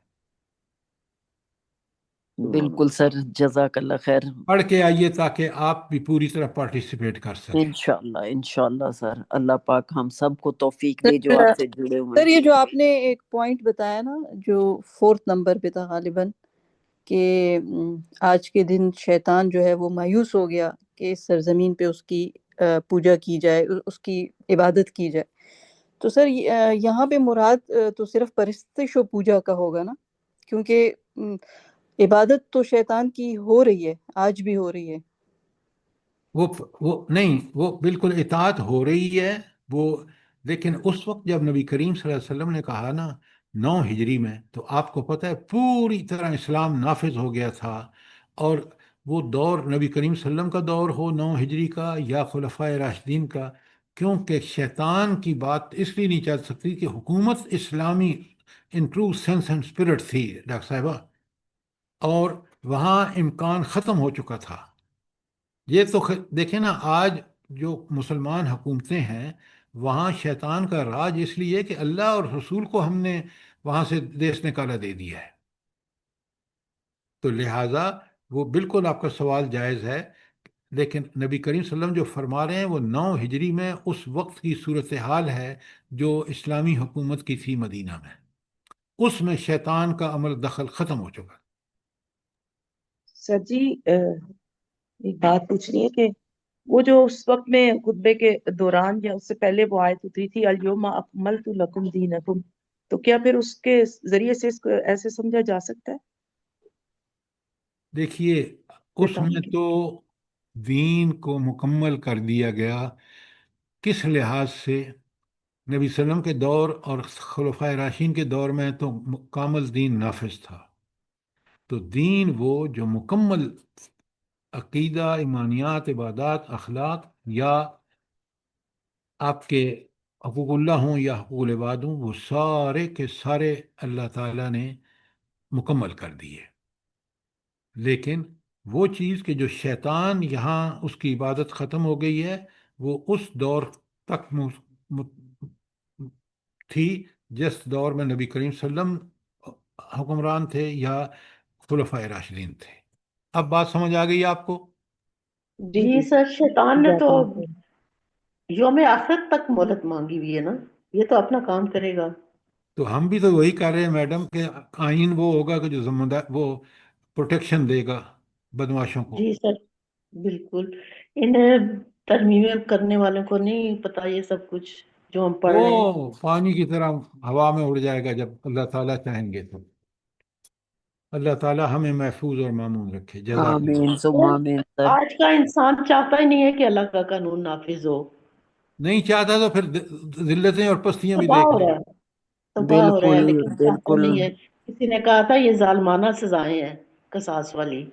بالکل سر. جزاک اللہ خیر. پڑھ کے آئیے تاکہ آپ بھی پوری طرح پارٹیسپیٹ کر سکیں. انشاءاللہ سر. اللہ پاک ہم سب کو توفیق دے جو آپ سے جڑے ہوئے سر ہیں. یہ جو آپ نے ایک پوائنٹ بتایا نا، جو 4 نمبر پہ تھا غالباً، کہ آج کے دن شیطان جو ہے وہ مایوس ہو گیا کہ اس سرزمین پہ اس کی پوجا کی جائے، اس کی عبادت کی جائے. تو سر یہاں پہ مراد تو صرف پرستش و پوجا کا ہوگا نا، کیونکہ عبادت تو شیطان کی ہو رہی ہے، آج بھی ہو رہی ہے. وہ نہیں، وہ بالکل اطاعت ہو رہی ہے وہ، لیکن اس وقت جب نبی کریم صلی اللہ علیہ وسلم نے کہا نا 9 ہجری میں، تو آپ کو پتہ ہے پوری طرح اسلام نافذ ہو گیا تھا. اور وہ دور نبی کریم صلی اللہ علیہ وسلم کا دور ہو 9 ہجری کا یا خلفائے راشدین کا، کیونکہ شیطان کی بات اس لیے نہیں چل سکتی کہ حکومت اسلامی in true sense and spirit تھی ڈاکٹر صاحبہ، اور وہاں امکان ختم ہو چکا تھا. یہ تو دیکھیں نا، آج جو مسلمان حکومتیں ہیں وہاں شیطان کا راج اس لیے کہ اللہ اور رسول کو ہم نے وہاں سے دیس نکالا دے دیا ہے. تو لہٰذا وہ بالکل آپ کا سوال جائز ہے، لیکن نبی کریم صلی اللہ علیہ وسلم جو فرما رہے ہیں وہ 9 ہجری میں اس وقت کی صورتحال ہے جو اسلامی حکومت کی تھی مدینہ میں. اس میں شیطان کا عمل دخل ختم ہو چکا. سر جی ایک بات پوچھنی ہے کہ وہ جو اس وقت میں خطبے کے دوران یا اس سے پہلے وہ آیت اتری تھی الیوم اکملت لکم دینکم، تو کیا پھر اس کے ذریعے سے اس کو ایسے سمجھا جا سکتا ہے؟ دیکھیے اس میں تو دین کو مکمل کر دیا گیا. کس لحاظ سے؟ نبی صلی اللہ علیہ وسلم کے دور اور خلفائے راشدین کے دور میں تو کامل دین نافذ تھا. تو دین وہ جو مکمل عقیدہ، ایمانیات، عبادات، اخلاق، یا آپ کے حقوق اللہ ہوں یا حقوق العباد ہوں، وہ سارے کے سارے اللہ تعالیٰ نے مکمل کر دیے. لیکن وہ چیز کہ جو شیطان یہاں اس کی عبادت ختم ہو گئی ہے، وہ اس دور تک تھی جس دور میں نبی کریم صلی اللہ علیہ وسلم حکمران تھے یا خلفائے راشدین تھے. اب بات سمجھ آ گئی آپ کو؟ جی سر، شیطان نے تو یوم آخرت تک مہلت مانگی ہوئی ہے نا، یہ تو اپنا کام کرے گا. تو ہم بھی تو وہی کر رہے ہیں میڈم، کہ آئین وہ ہوگا کہ جو ذمہ دار وہ پروٹیکشن دے گا بدماشوں کو. جی سر بالکل. انہیں ترمیمیں کرنے والوں کو نہیں پتا یہ سب کچھ جو ہم پڑھ رہے ہیں. وہ پانی کی طرح ہوا میں اڑ جائے گا جب اللہ تعالیٰ چاہیں گے تو. اللہ تعالیٰ ہمیں محفوظ اور مامون رکھے. جزاک اللہ. آمین ثم آمین سر. آج کا انسان چاہتا ہی نہیں ہے کہ اللہ کا قانون نافذ ہو. نہیں چاہتا تو پھر ذلتیں اور پستیاں بھی تباہ دیکھ ہو لیں. رہا ہے، تباہ ہو رہا ہے، بالکل لیکن چاہتا بالکل. نہیں ہے. کسی نے کہا تھا یہ ظالمانہ سزائیں ہیں قصاص والی،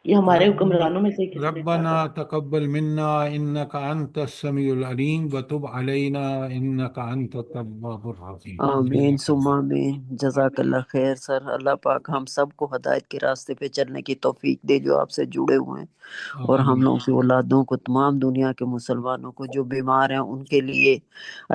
یہ ہمارے ربنا حکمرانوں میں سے کسی نے کہا ربنا تھا. تقبل منا انك انت السميع العليم وتب علينا انك انت التواب الرحيم. آمین ثم آمین. جزاک اللہ خیر سر. اللہ پاک ہم سب کو ہدایت کے راستے پہ چلنے کی توفیق دے جو آپ سے جڑے ہوئے ہیں، اور ہم لوگوں کی اولادوں کو، تمام دنیا کے مسلمانوں کو جو بیمار ہیں ان کے لیے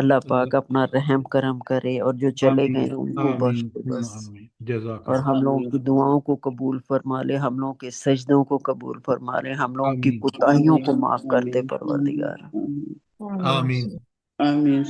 اللہ پاک اپنا رحم کرم کرے، اور جو چلے آمین گئے ان کو بخش آمین دے ثم بس. آمین. جزاک اور اللہ. ہم لوگوں کی دعاؤں کو قبول فرما لے، ہم لوگوں کے سجدوں کو قبول فرما لے، ہم لوگوں کی آمین کوتاہیوں کو معاف کرتے پروردگار. آمین. آمین.